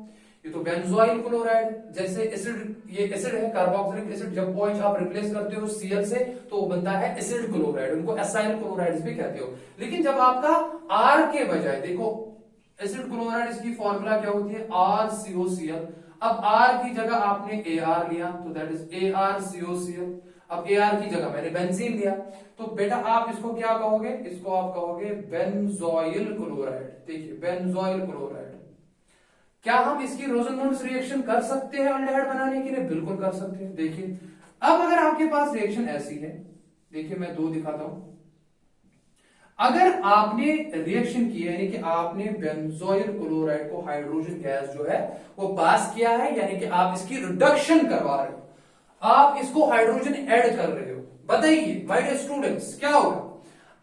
ये तो बेंजोइल क्लोराइड जैसे एसिड, ये एसिड है कार्बोक्सिलिक एसिड, जब OH आप रिप्लेस करते हो Cl से तो वो बनता है एसिड क्लोराइड, उनको एसाइल क्लोराइड्स भी कहते हो। लेकिन जब आपका R के बजाय, देखो एसिड क्लोराइड इसकी फॉर्मूला क्या होती है RCOCl, अब R की जगह आपने AR लिया तो दैट इज ArCOCl, अब AR की जगह मैंने बेंजीन लिया तो बेटा आप इसको क्या कहोगे, इसको आप कहोगे बेंजोइल क्लोराइड। देखिए बेंजोइल क्लोराइड, क्या हम इसकी रोजन-मोंटिस रिएक्शन कर सकते हैं अल्डिहाइड बनाने के लिए? बिल्कुल कर सकते हैं। देखिए अब अगर आपके पास रिएक्शन ऐसी है, देखिए मैं दो दिखाता हूं, अगर आपने रिएक्शन की है यानी कि आपने बेंजोइल क्लोराइड को हाइड्रोजन गैस जो है वो पास किया है, यानी कि आप इसकी रिडक्शन करवा रहे हो, आप इसको हाइड्रोजन ऐड कर रहे हो, बताइए माय डियर स्टूडेंट्स क्या होगा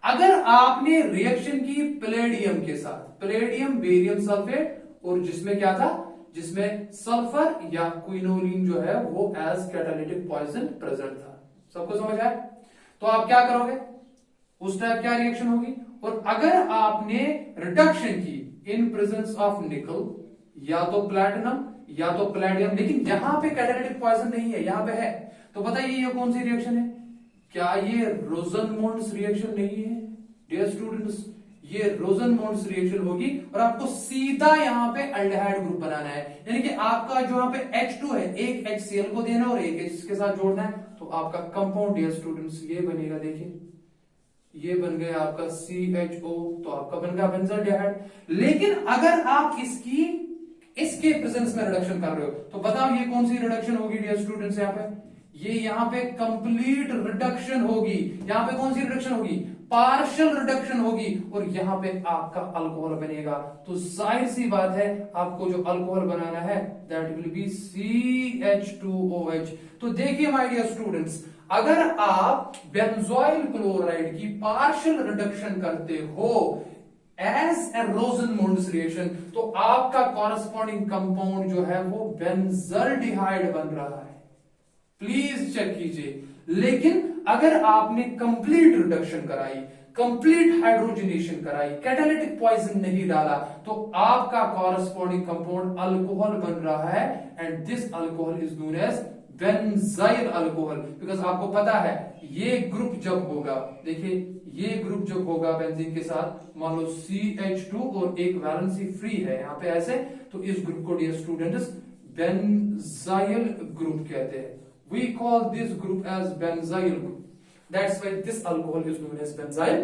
अगर आपने रिएक्शन की पैलेडियम के साथ, पैलेडियम बेरियम सल्फेट, और जिसमें क्या था, जिसमें सल्फर या क्विनोलिन जो है वो एज कैटालिटिक पॉइजन प्रेजेंट था। सबको समझ आया? तो आप क्या करोगे, उस टाइप क्या रिएक्शन होगी। और अगर आपने रिडक्शन की इन प्रेजेंस ऑफ निकल या तो प्लैटिनम या तो पैलेडियम, लेकिन यहां पे कैटालिटिक पॉइजन नहीं है, यहां पे है, तो बताइए ये कौन सी रिएक्शन है? क्या ये रोजन-मोंटिस रिएक्शन नहीं है? डियर स्टूडेंट्स ये रोजन-मोंटिस रिएक्शन होगी और आपको सीधा यहां पे अल्डिहाइड ग्रुप बनाना है, यानी कि आपका जो यहां पे H2 है, एक HCl को देना और एक H इसके साथ जोड़ना है, तो आपका कंपाउंड डियर स्टूडेंट्स ये बनेगा। देखिए ये बन गया आपका CHO, तो आपका बन गया बेंजोल्डिहाइड। लेकिन अगर आप इसके प्रेजेंस में रिडक्शन कर रहे हो तो बताओ ये कौन सी रिडक्शन होगी डियर स्टूडेंट्स, यहाँ पे ये यहाँ पे कंप्लीट रिडक्शन होगी, यहाँ पे कौन सी रिडक्शन होगी, पार्शियल रिडक्शन होगी, और यहाँ पे आपका अल्कोहल बनेगा। तो जाहिर सी बात है आपको जो अल्कोहल बनाना है दैट विल बी CH2OH। तो देखिए माय डियर स्टूडेंट्स, अगर आप बेंजोइल क्लोराइड की पार्शियल रिडक्शन करते हो एज ए रोजन-मुंड्स रिएक्शन, तो आपका कॉरेस्पॉन्डिंग कंपाउंड जो है वो बेंजल्डिहाइड बन रहा है। प्लीज चेक कीजिए। लेकिन अगर आपने कंप्लीट रिडक्शन कराई, कंप्लीट हाइड्रोजनेशन कराई, कैटालिटिक पॉइजन नहीं डाला, तो आपका कॉरेस्पॉन्डिंग कंपाउंड अल्कोहल बन रहा है, and this alcohol is known as benzyl alcohol. Because आपको पता है ये ग्रुप जब होगा, देखिए ये ग्रुप जब होगा बेंजीन के साथ, मान लो CH2 और एक वैलेंसी फ्री है यहां पे ऐसे, तो इस ग्रुप को डियर स्टूडेंट्स बेंजाइल ग्रुप कहते हैं। We call this group as benzyl group. That's why this alcohol is known as benzyl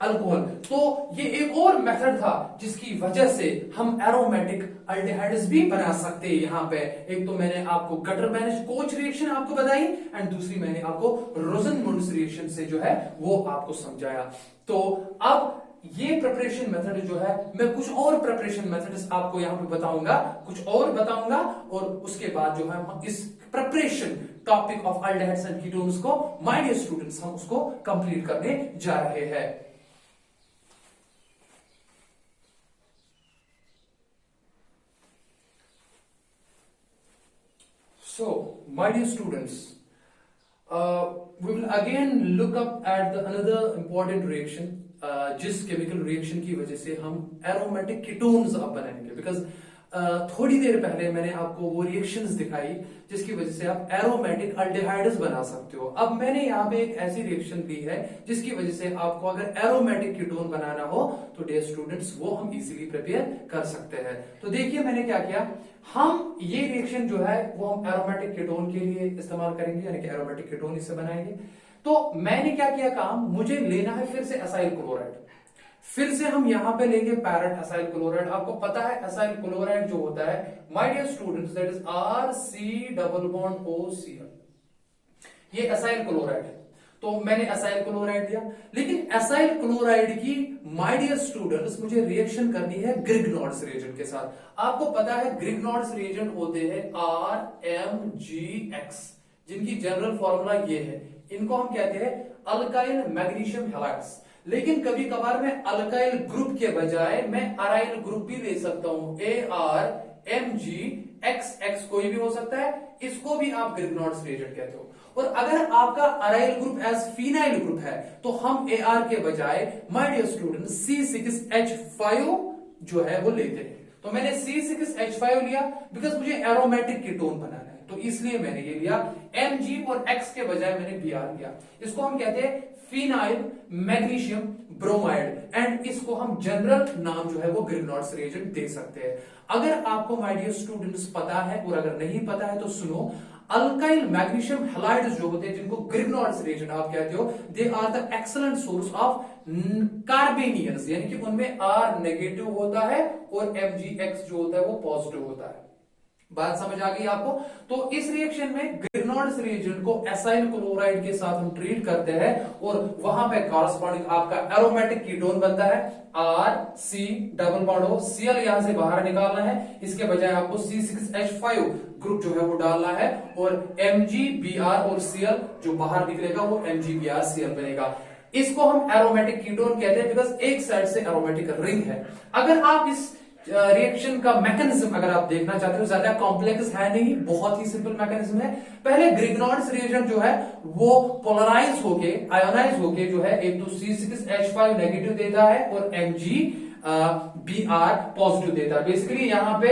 alcohol. तो ये एक और मेथड था जिसकी वजह से हम एरोमेटिक अल्डिहाइड्स भी बना सकते हैं। यहाँ पे एक तो मैंने आपको गटर मैनेज कोच रिएक्शन आपको बताई, एंड दूसरी मैंने आपको रोजन-मुंड्स रिएक्शन से जो है वो आपको समझाया। तो अब ये प्रिपरेशन मेथड जो है, मैं कुछ और प्रिपरेशन मेथड्स आपको यहां पे बताऊंगा, कुछ और बताऊंगा, और उसके बाद जो है हम इस preparation topic of aldehydes and ketones को माय डियर स्टूडेंट्स हम उसको कंप्लीट करने जा रहे हैं। So my dear students, we will again look up at the another important reaction, जिस केमिकल रिएक्शन की वजह से हम एरोमेटिक कीटोन्स अब बनाएंगे। बिकॉज थोड़ी देर पहले मैंने आपको वो रिएक्शंस दिखाई जिसकी वजह से आप एरोमेटिक अल्डिहाइड्स बना सकते हो। अब मैंने यहाँ पे एक ऐसी रिएक्शन दी है जिसकी वजह से आपको अगर एरोमेटिक कीटोन बनाना हो तो डियर स्टूडेंट्स वो हम इजीली प्रिपेयर कर सकते हैं। तो देखिए मैंने क्या किया, हम ये रिएक्शन जो है वो हम एरोमेटिक कीटोन के लिए इस्तेमाल करेंगे, यानी कि एरोमेटिक कीटोन इससे बनाएंगे। तो मैंने क्या किया काम, मुझे लेना है फिर से एसाइल क्लोराइड, फिर से हम यहां पे लेंगे पैरेट एसाइल क्लोराइड। आपको पता है एसाइल क्लोराइड जो होता है my dear students that is RC++OCl, ये एसाइल क्लोराइड है। तो मैंने एसाइल क्लोराइड दिया, लेकिन एसाइल क्लोराइड की माय डियर स्टूडेंट्स मुझे रिएक्शन करनी है ग्रिग्नॉर्ड्स रिएजेंट के साथ। आपको पता है ग्रिग्नॉर्ड्स रिएजेंट होते हैं RMGX, जिनकी जनरल फॉर्मूला ये है, इनको हम कहते हैं अल्काइल मैग्नीशियम हैलाइड्स। लेकिन कभी कभार मैं अल्काइल ग्रुप के बजाय मैं अराइल ग्रुप भी ले सकता हूं, ARMGXX कोई भी हो सकता है, इसको भी आप ग्रिग्नॉर्ड्स रिएजेंट कहते हो। और अगर आपका aryl group as phenyl group है तो हम AR के बजाय माय डियर स्टूडेंट C6H5 जो है वो लेते हैं। तो मैंने C6H5 लिया बिकॉज मुझे एरोमेटिक कीटोन बनाना है, तो इसलिए मैंने ये लिया। Mg और X के बजाय मैंने Br लिया। इसको हम कहते हैं फिनाइल मैग्नीशियम ब्रोमाइड, एंड इसको हम जनरल नाम जो है वो ग्रिग्नॉर्ड्स रिएजेंट दे सकते हैं। अगर आपको माय डियर स्टूडेंट्स पता है, और अगर नहीं पता है तो सुनो, अल्काइल मैग्नीशियम हैलाइड्स जो होते हैं जिनको ग्रिग्नॉर्ड्स रिएजेंट आप कहते हो, they are the excellent source of carbanions, यानी कि उनमें R नेगेटिव होता है और MgX जो होता है वो पॉजिटिव होता है। बात समझ आ गई आपको? तो इस रिएक्शन में ग्रिग्नॉर्ड्स रिएजेंट को एसाइल क्लोराइड के साथ हम ट्रीट करते हैं और वहां पे कॉरेस्पॉन्डिंग आपका एरोमेटिक कीटोन बनता है RC++OCl, यहां से बाहर निकालना है, इसके बजाय आपको C6H5 ग्रुप जो है वो डालना है, और MgBr और Cl जो बाहर निकलेगा वो MgBrCl बनेगा। इसको हम एरोमेटिक कीटोन कहते हैं बिकॉज एक साइड से एरोमेटिक रिंग है। अगर आप इस रिएक्शन का मैकेनिज्म अगर आप देखना चाहते हो, ज्यादा कॉम्प्लेक्स है नहीं, बहुत ही सिंपल मैकेनिज्म है। पहले ग्रिग्नॉर्ड्स रिएजेंट जो है वो पोलराइज होके, आयोनाइज होके जो है, एक तो C6H5 नेगेटिव देता है और MgBr पॉजिटिव देता है। बेसिकली यहाँ पे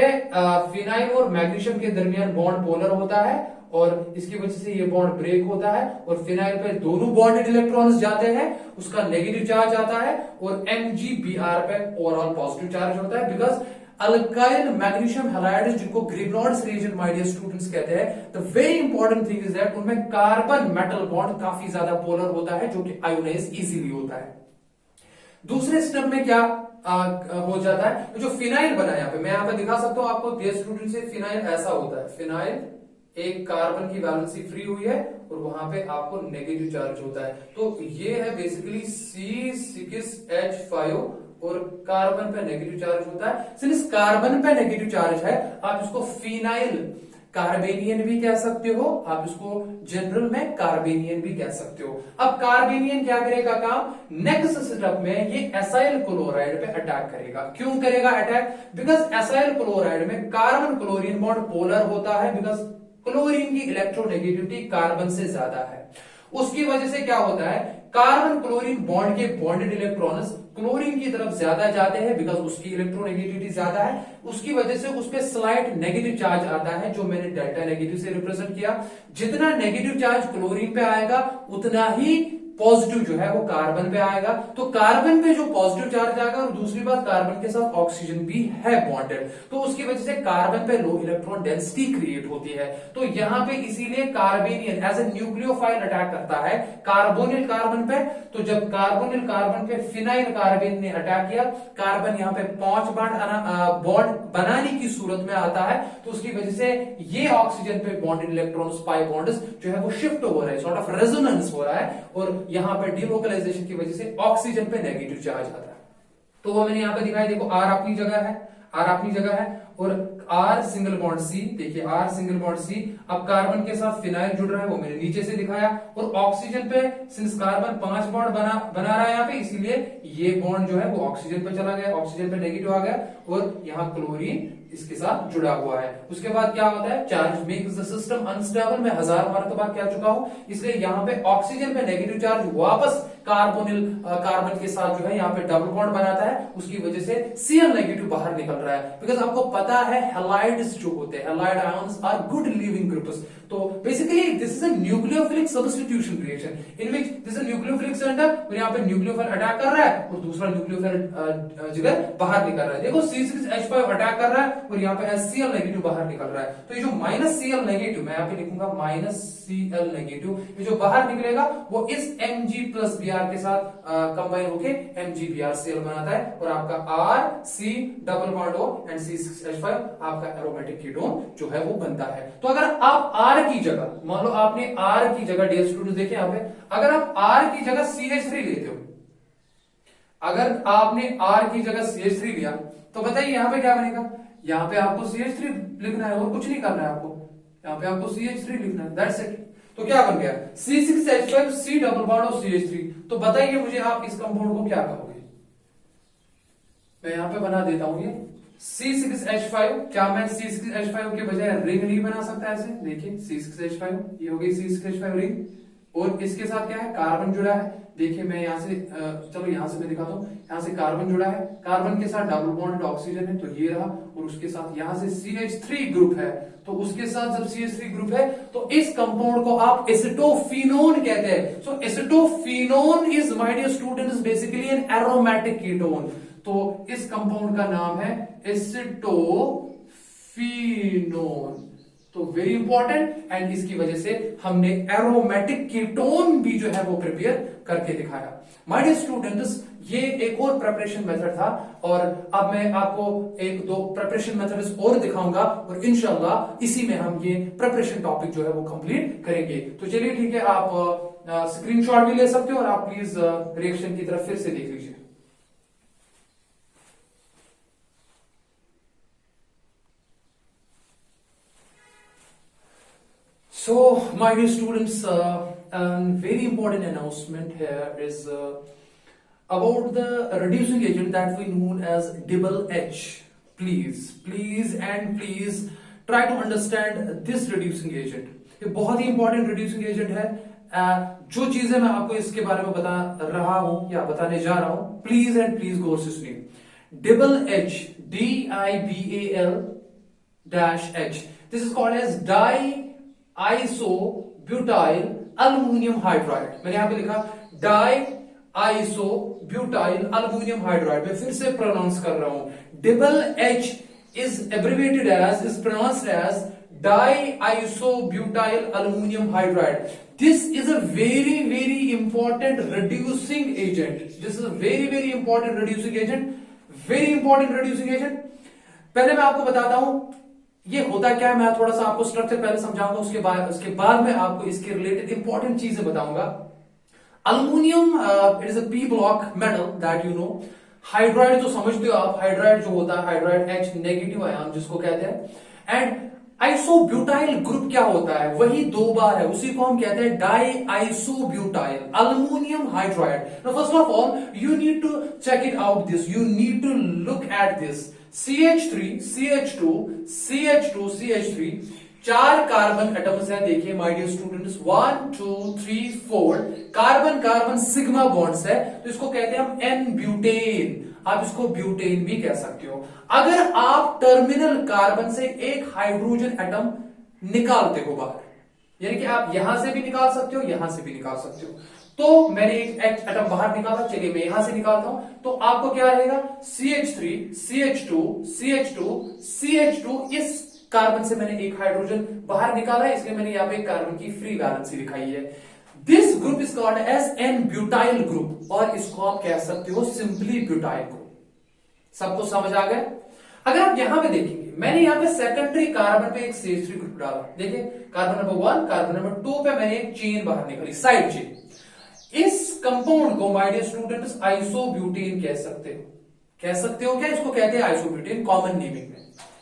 फिनाइल और मैग्नीशियम के दरमियान बॉन्ड पोलर होता है और इसकी वजह से ये बॉन्ड ब्रेक होता है और फिनाइल पे दोनों बॉन्डेड इलेक्ट्रॉन्स जाते हैं, उसका नेगेटिव चार्ज आता है, और MgBr पे ओवरऑल पॉजिटिव चार्ज होता है। बिकॉज अल्काइल मैग्नीशियम हैलाइड्स जिनको ग्रिग्नॉर्ड्स रिएजेंट माय डियर स्टूडेंट्स कहते हैं, the very important thing is that उनमें कार्बन मेटल बॉन्ड काफी ज्यादा पोलर होता है जो कि आयोनाइज इजीली होता है। दूसरे स्टेप में क्या हो जाता है, जो फिनाइल बना, यहाँ पे मैं यहाँ पे दिखा सकता हूं आपको डियर स्टूडेंट से, फिनाइल ऐसा होता है, फिनाइल एक कार्बन की वैलेंसी फ्री हुई है और वहां पे आपको नेगेटिव चार्ज होता है। तो ये है बेसिकली C6H5 और कार्बन पे नेगेटिव चार्ज होता है। सिंस कार्बन पे नेगेटिव चार्ज है, आप इसको फिनाइल कार्बेनियन भी कह सकते हो, आप इसको जनरल में कार्बेनियन भी कह सकते हो। अब कार्बेनियन क्या करेगा काम, नेक्स्ट स्टेप में ये एसाइल क्लोराइड पे अटैक करेगा। क्यों करेगा अटैक? बिकॉज एसाइल क्लोराइड में कार्बन क्लोरीन बॉन्ड पोलर होता है, बिकॉज क्लोरीन की इलेक्ट्रोनेगेटिविटी कार्बन से ज्यादा है। उसकी वजह से क्या होता है, कार्बन क्लोरीन बॉन्ड के बॉन्डेड इलेक्ट्रॉन्स क्लोरीन की तरफ ज्यादा जाते हैं, बिकॉज उसकी इलेक्ट्रोनेगेटिविटी ज्यादा है। उसकी वजह से उस पर स्लाइट नेगेटिव चार्ज आता है, जो मैंने डेल्टा नेगेटिव से रिप्रेजेंट किया। जितना नेगेटिव चार्ज क्लोरीन पे आएगा उतना ही पॉजिटिव जो है वो कार्बन पे आएगा। तो कार्बन पे जो पॉजिटिव चार्ज आएगा, और दूसरी बात कार्बन के साथ ऑक्सीजन भी है बॉन्डेड, तो उसकी वजह से कार्बन पे लो इलेक्ट्रॉन डेंसिटी क्रिएट होती है। तो यहां पे इसीलिए कार्बेनियन एज ए न्यूक्लियोफाइल अटैक करता है कार्बोनिल कार्बन पे। तो जब कार्बोनिल कार्बन पे फिनाइल कार्बन ने अटैक किया, कार्बन यहाँ पे 5 बॉन्ड बनाने की सूरत में आता है, तो उसकी वजह से ये ऑक्सीजन पे बॉन्डेड इलेक्ट्रॉन्स पाई बॉन्ड्स जो है वो शिफ्ट हो रहे हैं, सॉर्ट ऑफ रेजोनेंस हो रहा है, और यहां पे डिलोकलाइजेशन की वजह से ऑक्सीजन पे नेगेटिव चार्ज आता है। तो वो मैंने यहां पे दिखाया, देखो आर अपनी जगह है, आर अपनी जगह है, और आर सिंगल बॉन्ड सी, देखिए आर सिंगल बॉन्ड सी। अब कार्बन के साथ फिनाइल जुड़ रहा है, वो मैंने नीचे से दिखाया, और ऑक्सीजन पे सिंस कार्बन 5 बॉन्ड बना रहा है यहाँ पे, इसीलिए ये बॉन्ड जो है वो ऑक्सीजन पे चला गया, ऑक्सीजन पे नेगेटिव आ गया, और यहाँ क्लोरीन इसके साथ जुड़ा हुआ है। उसके बाद क्या होता है, charge makes the system unstable. मैं 1000 मरतबा कह चुका हूं, इसलिए यहाँ पे ऑक्सीजन पे नेगेटिव चार्ज वापस कार्बन के साथ जो है यहाँ पे डबल बॉन्ड बनाता है, उसकी वजह से Cl नेगेटिव बाहर निकल रहा है। बिकॉज आपको पता है हैलाइड्स जो होते हैं, halide ions are good leaving groups. तो basically this is a nucleophilic substitution reaction in which this is nucleophilic center, और यहाँ पे न्यूक्लियोफाइल अटैक कर रहा है और दूसरा न्यूक्लियोफाइल जगह बाहर निकल रहा है। देखो C6H5 अटैक कर रहा है और यहाँ पे Cl नेगेटिव बाहर निकल रहा है। तो ये जो -Cl नेगेटिव, मैं यहाँ पे लिखूंगा -Cl नेगेटिव, ये जो बाहर निकलेगा वो इस Mg+Br के साथ कंबाइन होके MgBrCl बनाता है, और आपका RC double bond O and C6H5 आपका एरोमेटिक कीटोन जो है वो बनता है। तो अगर आप R की जगह, मान लो आपने R की जगह, डियर स्टूडेंट्स देखिए यहाँ पे, अगर आप R की जगह CH3 लेते हो, अगर आपने R की जगह CH3 लिया, तो बताइए यहाँ पे क्या बनेगा। यहाँ पे आपको CH3 लिखना है और कुछ नहीं करना है आपको, यहाँ पे आपको CH3 लिखना है, दैट्स इट। तो क्या बन गया, C6H5 C डबल बॉन्ड और CH3। तो बताइए मुझे आप इस कंपाउंड को क्या कहोगे। मैं यहाँ पे बना देता हूं ये C6H5। क्या मैं C6H5 के बजाय रिंग नहीं बना सकता ऐसे? देखिए C6H5, ये हो गई C6H5 रिंग, और इसके साथ क्या है, कार्बन जुड़ा है। देखिए मैं यहाँ से चलो यहाँ से मैं दिखाता हूँ, यहाँ से कार्बन जुड़ा है, कार्बन के साथ डबल बॉन्ड ऑक्सीजन है, तो ये रहा, और उसके साथ यहाँ से CH3 ग्रुप है, तो उसके साथ जब CH3 ग्रुप है तो इस कंपाउंड को आप एसिटोफिनोन कहते हैं। So acetophenone is, my dear students, basically an aromatic ketone. तो इस कंपाउंड का नाम है एसिटोफिनोन। तो वेरी इंपॉर्टेंट, एंड इसकी वजह से हमने एरोमेटिक कीटोन भी जो है वो प्रिपेयर करके दिखाया। माय डियर स्टूडेंट्स, ये एक और प्रिपरेशन मेथड था, और अब मैं आपको एक दो प्रिपरेशन मेथड्स और दिखाऊंगा, और इंशाल्लाह इसी में हम ये प्रिपरेशन टॉपिक जो है वो कंप्लीट करेंगे। तो चलिए ठीक है, आप स्क्रीनशॉट भी ले सकते हो, और आप प्लीज रिएक्शन की तरफ फिर से देख लीजिए। So, my dear students, a very important announcement here is about the reducing agent that we known as double H. Please try to understand this reducing agent. ये बहुत ही important reducing agent है। जो चीजें मैं आपको इसके बारे में बता रहा हूं या बताने जा रहा हूं, प्लीज गौर से सुनिए। double H, DIBAL-H. This is called as diisobutyl aluminium hydride. मैंने यहां पे लिखा डाइआइसोब्यूटाइल अल्युमिनियम हाइड्राइड। मैं फिर से प्रोनाउंस कर रहा हूं, double H is abbreviated as, is pronounced as diisobutyl aluminium hydride. This is a very important reducing agent. This is a very important reducing agent. Very important reducing agent. पहले मैं आपको बताता हूं ये होता क्या है, मैं थोड़ा सा आपको स्ट्रक्चर पहले समझाऊंगा, उसके बाद मैं आपको इसके रिलेटेड इंपॉर्टेंट चीजें बताऊंगा। Aluminium it is a P block metal that you know. Hydride जो समझते हो आप, हाइड्राइड जो होता है, हाइड्राइड H नेगेटिव आयन जिसको कहते हैं। एंड आइसोब्यूटाइल ग्रुप क्या होता है, वही दो बार है, उसी को हम कहते हैं di isobutyl aluminium hydride. Now first of all you need to check it out this, you need to look at this. CH3 CH2 CH2 CH3 चार कार्बन एटम्स है, देखिए my dear students, 1 2 3 4 carbon carbon sigma bonds है, तो इसको कहते हैं हम N butane. आप इसको ब्यूटेन भी कह सकते हो। अगर आप टर्मिनल कार्बन से एक हाइड्रोजन एटम निकालते हो बाहर, यानी कि आप यहां से भी निकाल सकते हो, यहां से भी निकाल सकते हो, तो मैंने एक एटम बाहर निकाला, चलिए मैं यहां से निकालता हूं, तो आपको क्या रहेगा, CH3 CH2 CH2 CH2। इस कार्बन से मैंने एक हाइड्रोजन बाहर निकाला है, इसलिए मैंने यहां पे कार्बन की फ्री वैलेंसी दिखाई है। This group is called as n butyl group, और इसको आप कह सकते हो सिंपली ब्यूटाइल ग्रुप। सबको समझ आ गया? अगर आप यहां पे देखेंगे, मैंने यहां पे सेकेंडरी कार्बन पे एक CH3 ग्रुप डाला, देखिए कार्बन नंबर 1 कार्बन नंबर 2 पे मैंने एक चेन बाहर निकाली, साइड चेन। इस कंपाउंड को माय डियर स्टूडेंट्स आइसोब्यूटेन कह सकते हो। कह सकते हो क्या? इसको कहते हैं आइसोब्यूटेन कॉमन नेमिंग में।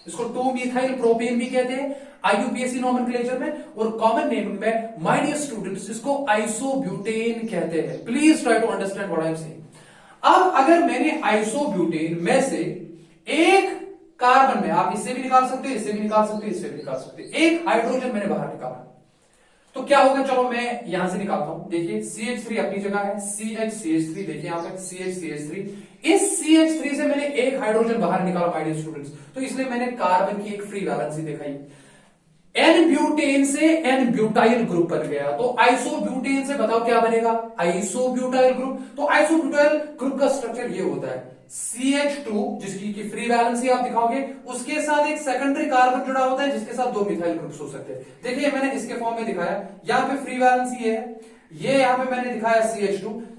इसको 2 मिथाइल प्रोपेन भी कहते हैं IUPAC नॉमेनक्लेचर में, और कॉमन नेमिंग में माय डियर स्टूडेंट्स इसको आइसोब्यूटेन कहते हैं। Please try to understand what I am saying. अब अगर मैंने आइसोब्यूटेन में से एक कार्बन में, आप इससे भी निकाल सकते हो, इससे भी निकाल सकते हो, इससे भी निकाल सकते हो, एक हाइड्रोजन मैंने बाहर निकाला, तो क्या होगा? चलो मैं यहां से निकालता हूं, देखिए CH3 अपनी जगह है, CH देखिए यहां पे CH3। इस CH3 से मैंने एक हाइड्रोजन बाहर निकाला माय डियर स्टूडेंट्स, तो इसलिए मैंने कार्बन की एक फ्री वैलेंसी दिखाई। एन ब्यूटेन से एन ब्यूटाइल ग्रुप बन गया, तो आइसोब्यूटेन से बताओ क्या बनेगा? Isobutyl group. तो आइसोब्यूटाइल ग्रुप का स्ट्रक्चर ये होता है, CH2 जिसकी की फ्री वैलेंसी आप दिखाओगे, उसके साथ एक सेकेंडरी कार्बन जुड़ा होता है जिसके साथ 2 मिथाइल ग्रुप्स हो सकते हैं। देखिए मैंने इसके फॉर्म में दिखाया, यहां पे फ्री वैलेंसी है, ये यहां पे मैंने दिखाया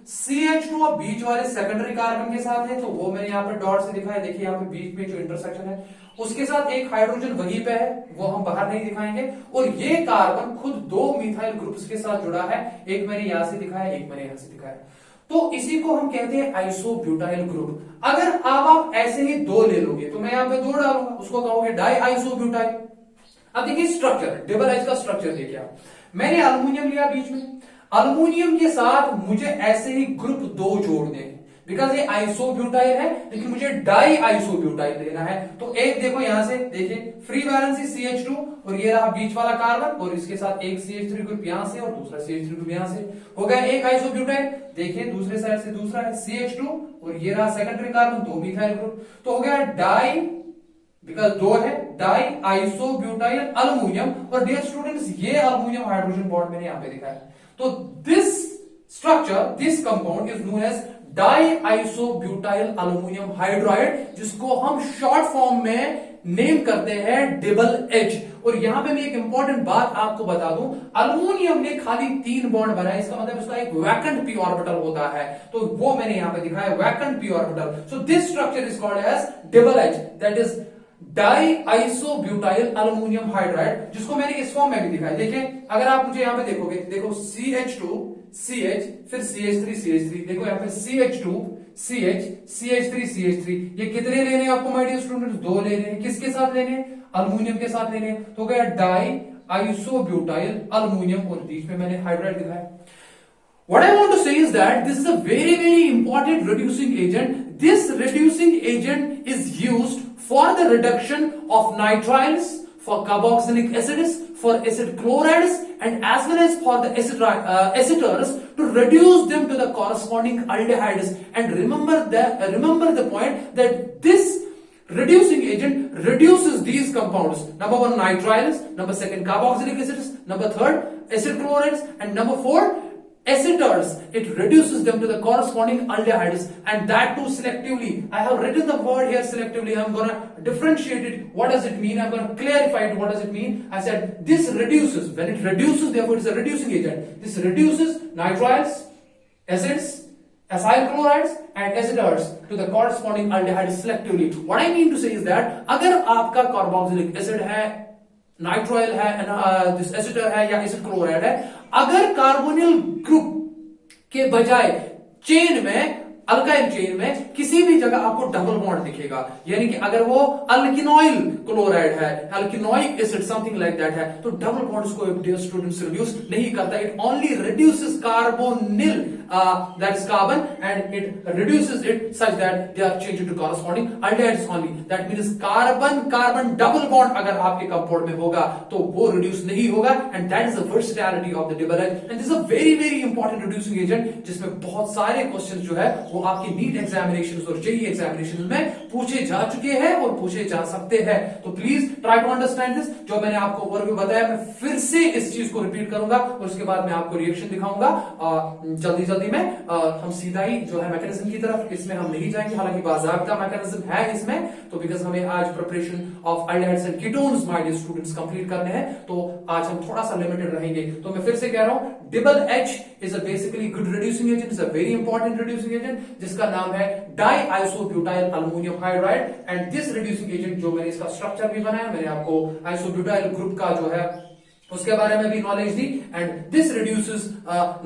CH2 अब बीच वाले सेकेंडरी कार्बन के साथ है, तो वो मैंने यहां पे डॉट से दिखाया, देखिए यहां पे बीच में जो इंटरसेक्शन है, उसके साथ एक हाइड्रोजन वहीं पे है, वो हम बाहर नहीं दिखाएंगे। और ये कार्बन खुद 2 मिथाइल ग्रुप्स के साथ जुड़ा है, एक मैंने यहां से दिखाया, एक मैंने यहां से दिखाया, तो इसी को हम कहते हैं आइसोब्यूटाइल ग्रुप। अगर आप ऐसे ही 2 ले लोगे, तो मैं यहां पे 2 डालूंगा, उसको कहोगे डाई आइसोब्यूटाइल। अब देखिए स्ट्रक्चर, डबल एच का स्ट्रक्चर देखिए, मैंने अल्युमिनियम लिया बीच में, अल्युमिनियम के साथ मुझे ऐसे ही ग्रुप 2 जोड़ने हैं, बिकॉज ये आइसोब्यूटाइल है, लेकिन मुझे डाई आइसोब्यूटाइल लेना है। तो एक देखो यहां से, देखिए फ्री वैलेंसी CH2, और ये रहा बीच वाला कार्बन, और इसके साथ एक CH3 ग्रुप यहां से और दूसरा CH3 ग्रुप यहां से, हो गया एक आइसोब्यूटाइल। देखिए दूसरे साइड से दूसरा है CH2, और ये रहा सेकेंडरी कार्बन, 2 मिथाइल ग्रुप, तो हो गया डाई, बिकॉज 2 है, डाई आइसोब्यूटाइल अल्युमिनियम। और डियर स्टूडेंट्स ये अल्युमिनियम हाइड्रोजन बॉन्ड मैंने यहां पे दिखाया, तो this structure, this compound is known as di isobutyl aluminium hydride, जिसको हम शॉर्ट फॉर्म में नेम करते हैं डबल एच। और यहां पे मैं एक इंपॉर्टेंट बात आपको बता दूं, अल्युमिनियम ने खाली 3 बॉन्ड बनाए, इसका मतलब इसका एक वैकेंट पी ऑर्बिटल होता है, तो वो मैंने यहां पे दिखाया vacant p orbital. So this structure is called as double H, that is di isobutyl aluminium hydride, जिसको मैंने इस फॉर्म में भी दिखाया। देखिए अगर आप मुझे यहां पे देखोगे, देखो CH2 CH, फिर CH3 देखो यहां पे CH2 CH CH3 CH3, ये कितने लेने हैं आपको माय डियर स्टूडेंट्स? 2 लेने हैं। किसके साथ लेने हैं? अल्युमिनियम के साथ लेने हैं, तो गया डाई आइसोब्यूटाइल अल्युमिनियम, और बीच में मैंने हाइड्राइड दिखाया। What I want to say is that this is a very important reducing agent. This reducing agent is used for the reduction of nitriles, for carboxylic acids, for acid chlorides, and as well as for the aceters, to reduce them to the corresponding aldehydes. And remember the point that this reducing agent reduces these compounds. Number 1 nitriles, number 2 carboxylic acids, number 3 acid chlorides, and number 4 aceters. It reduces them to the corresponding aldehydes, and that too selectively. I have written the word here selectively. I'm going to differentiate it. What does it mean? I'm going to clarify it. What does it mean? I said this reduces. When it reduces, therefore it's a reducing agent. This reduces nitriles, acids, acyl chlorides and esters to the corresponding aldehyde selectively. What I mean to say is that अगर आपका carboxylic acid है, नाइट्रोइल है, एसिटर है या acid chloride है, अगर carbonyl group के बजाय चेन में, अल्काइल चेन में किसी भी जगह आपको डबल बॉन्ड दिखेगा, यानी कि अगर वो अल्किनोइल क्लोराइड है, अल्किनोइक एसिड समथिंग लाइक दैट है, तो डबल बॉन्ड्स को डियर स्टूडेंट्स रिड्यूस नहीं करता. It only reduces carbonyl that is carbon, and it reduces it such that they are changed to corresponding aldehydes only. That means carbon carbon double bond अगर आपके compound में होगा तो वो reduce नहीं होगा, and that is the versatility of the double edge, and this is a very very important reducing agent जिसमें बहुत सारे क्वेश्चंस जो है वो आपकी नीट एग्जामिनेशंस और जेईई एग्जामिनेशंस में पूछे जा चुके हैं और पूछे जा सकते हैं. तो please try to understand this. जो मैंने आपको ओवरव्यू बताया मैं फिर से इस चीज को रिपीट करूंगा और उसके बाद मैं आपको रिएक्शन दिखाऊंगा. जल्दी जल्दी में हम सीधा ही जो है मैकेनिज्म की तरफ, इसमें हम नहीं जाएंगे, हालांकि बाज़ाब्ता मैकेनिज्म है इसमें, तो बिकॉज हमें आज preparation of aldehydes and ketones my dear students complete करने हैं, तो आज हम थोड़ा सा लिमिटेड रहेंगे. तो मैं फिर से कह रहा हूं, double H is a basically good reducing agent, is a very important reducing agent जिसका नाम है di isobutyl aluminium hydride. And this reducing agent, जो मैंने इसका स्ट्रक्चर भी बनाया, मैंने आपको आइसोब्यूटाइल ग्रुप का जो है उसके बारे में भी knowledge the. And this reduces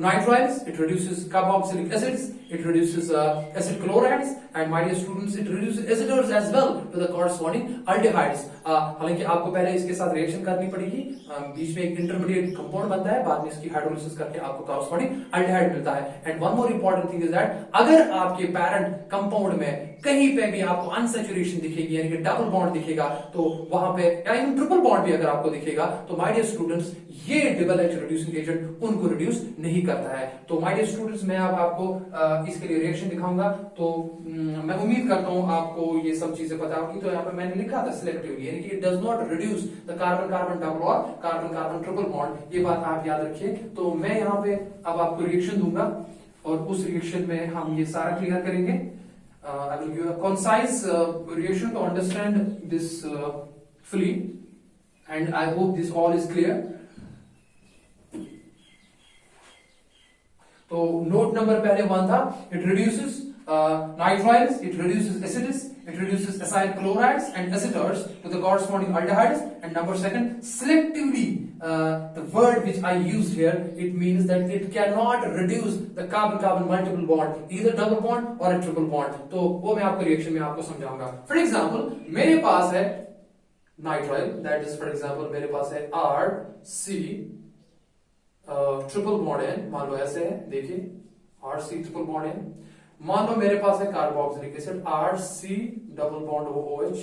nitriles, it reduces carboxylic acids, it reduces acid chlorides, and my dear students it reduces esters as well to the corresponding aldehydes. हालांकि आपको पहले इसके साथ रिएक्शन करनी पड़ेगी, बीच में एक इंटरमीडिएट कंपाउंड बनता है, बाद में इसकी हाइड्रोलिसिस करके आपको corresponding aldehyde मिलता है. And one more important thing is that अगर आपके पैरेंट कंपाउंड में कहीं पे भी आपको अनसैचुरेशन दिखेगी, यानी कि डबल बॉन्ड दिखेगा, तो वहां पे या इवन ट्रिपल बॉन्ड भी अगर आपको दिखेगा, तो माय डियर स्टूडेंट्स ये डबल एच रिड्यूसिंग एजेंट उनको रिड्यूस नहीं करता है. तो माय डियर स्टूडेंट्स मैं अब आपको इसके लिए रिएक्शन दिखाऊंगा. तो मैं उम्मीद करता हूं आपको ये सब चीजें पता होगी. तो यहाँ पे मैंने लिखा था सिलेक्टिवली, यानी कि it does not reduce the carbon carbon double और कार्बन कार्बन ट्रिपल बॉन्ड, ये बात आप याद रखिए. तो मैं यहाँ पे अब आपको रिएक्शन दूंगा और उस रिएक्शन में हम ये सारा क्लियर करेंगे. I will give a concise reaction to understand this fully, and I hope this all is clear. तो नोट नंबर पहले 1 था, it reduces nitriles, it reduces acids, it reduces acyl chlorides and esters to the corresponding aldehydes. And number 2, selectively, the word which I used here, it means that it cannot reduce the carbon-carbon multiple bond, either double bond or a triple bond. तो वो मैं आपको reaction में आपको समझाऊंगा. For example, मेरे पास है nitrile, that is for example मेरे पास है RC ट्रिपल बॉन्ड है, मान लो ऐसे है, देखिए RC ट्रिपल बॉन्ड है. मान लो मेरे पास है carboxylic acid RC double bond OH.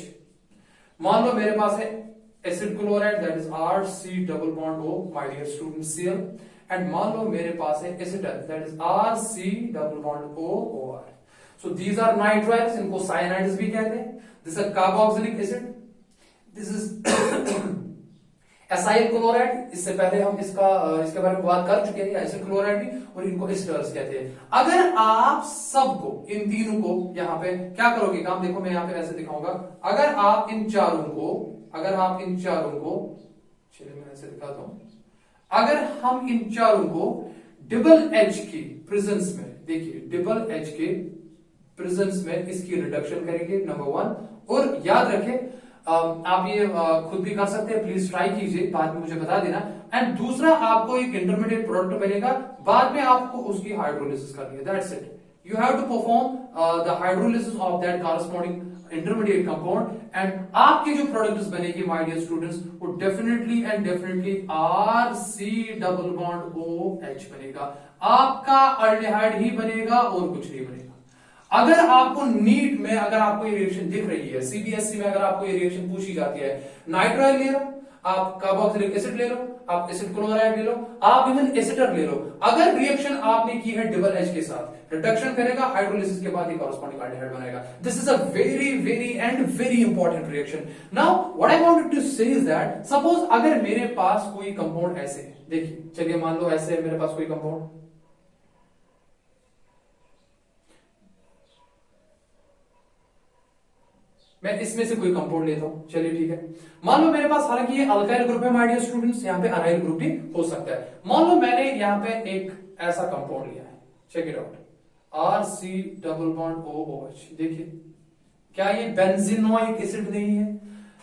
मान लो मेरे पास है acid chloride, that is RC double bond O, my dear student Cl. And मान लो मेरे पास है ester, that is RC double bond OR. So these are nitriles, इनको साइनाइड्स भी कहते हैं. This is carboxylic acid, this is acyl chloride. इससे पहले हम इसके बारे में बात कर चुके हैं, एसिड क्लोराइड भी, और इनको एस्टर्स कहते हैं. अगर आप सबको, इन तीनों को यहाँ पे क्या करोगे काम, देखो मैं यहाँ पे ऐसे दिखाऊंगा. अगर आप इन चारों को चलिए मैं ऐसे दिखाता हूं. अगर हम इन चारों को डबल एच के प्रेजेंस में, देखिए डबल एच के प्रेजेंस में इसकी रिडक्शन करेंगे, नंबर 1. और याद रखें, आप ये खुद भी कर सकते हैं, प्लीज ट्राई कीजिए, बाद में मुझे बता देना. एंड दूसरा, आपको एक इंटरमीडिएट प्रोडक्ट मिलेगा, बाद में आपको उसकी हाइड्रोलिसिस करनी है. That's it. You have to perform the hydrolysis of that corresponding intermediate compound, and आपके जो प्रोडक्ट बनेगी माय डियर स्टूडेंट्स, वो definitely and definitely RC double bond OH बनेगा. आपका अल्डिहाइड ही बनेगा और कुछ नहीं बनेगा. अगर आपको नीट में अगर आपको ये रिएक्शन दिख रही है, सीबीएसई में अगर आपको ये रिएक्शन पूछी जाती है, नाइट्राइल ले लो, आप कार्बोक्सिलिक एसिड ले लो, आप एसिड क्लोराइड ले लो, आप इवन एसिटर ले लो, अगर रिएक्शन आपने की है डबल एच के साथ, रिडक्शन करेगा, हाइड्रोलिसिस के बाद ही कॉरस्पॉन्डिंग अल्डिहाइड बनेगा. This is a very very and very important reaction. Now what I wanted to say is that, suppose अगर मेरे पास कोई कंपाउंड ऐसे है, देखिए चलिए मान लो ऐसे है मेरे पास कोई कंपाउंड, मैं इसमें से कोई कंपाउंड लेता हूं, चलिए ठीक है. मान लो मेरे पास, हालांकि ये अल्काइल ग्रुप है माय डियर स्टूडेंट्स, यहाँ पे अनाइल ग्रुप भी हो सकता है. मान लो मैंने यहाँ पे एक ऐसा कंपाउंड लिया है, check it out. RC double bond OOH। देखिए क्या ये बेंजीनोइक एसिड नहीं है,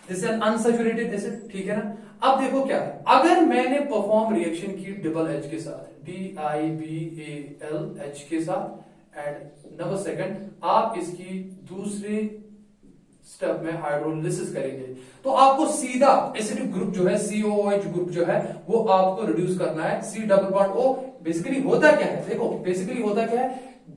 दिस एन अनसैचुरेटेड एसिड, ठीक है ना। अब देखो क्या है, अगर मैंने परफॉर्म रिएक्शन की डबल एच के साथ, DIBALH के साथ, एंड नंबर सेकंड आप इसकी दूसरे स्टेप में हाइड्रोलिसिस करेंगे, तो आपको सीधा एसिडिक ग्रुप जो है COOH ग्रुप जो है वो आपको रिड्यूस करना है C double bond O। Basically होता क्या है, देखो बेसिकली होता क्या है,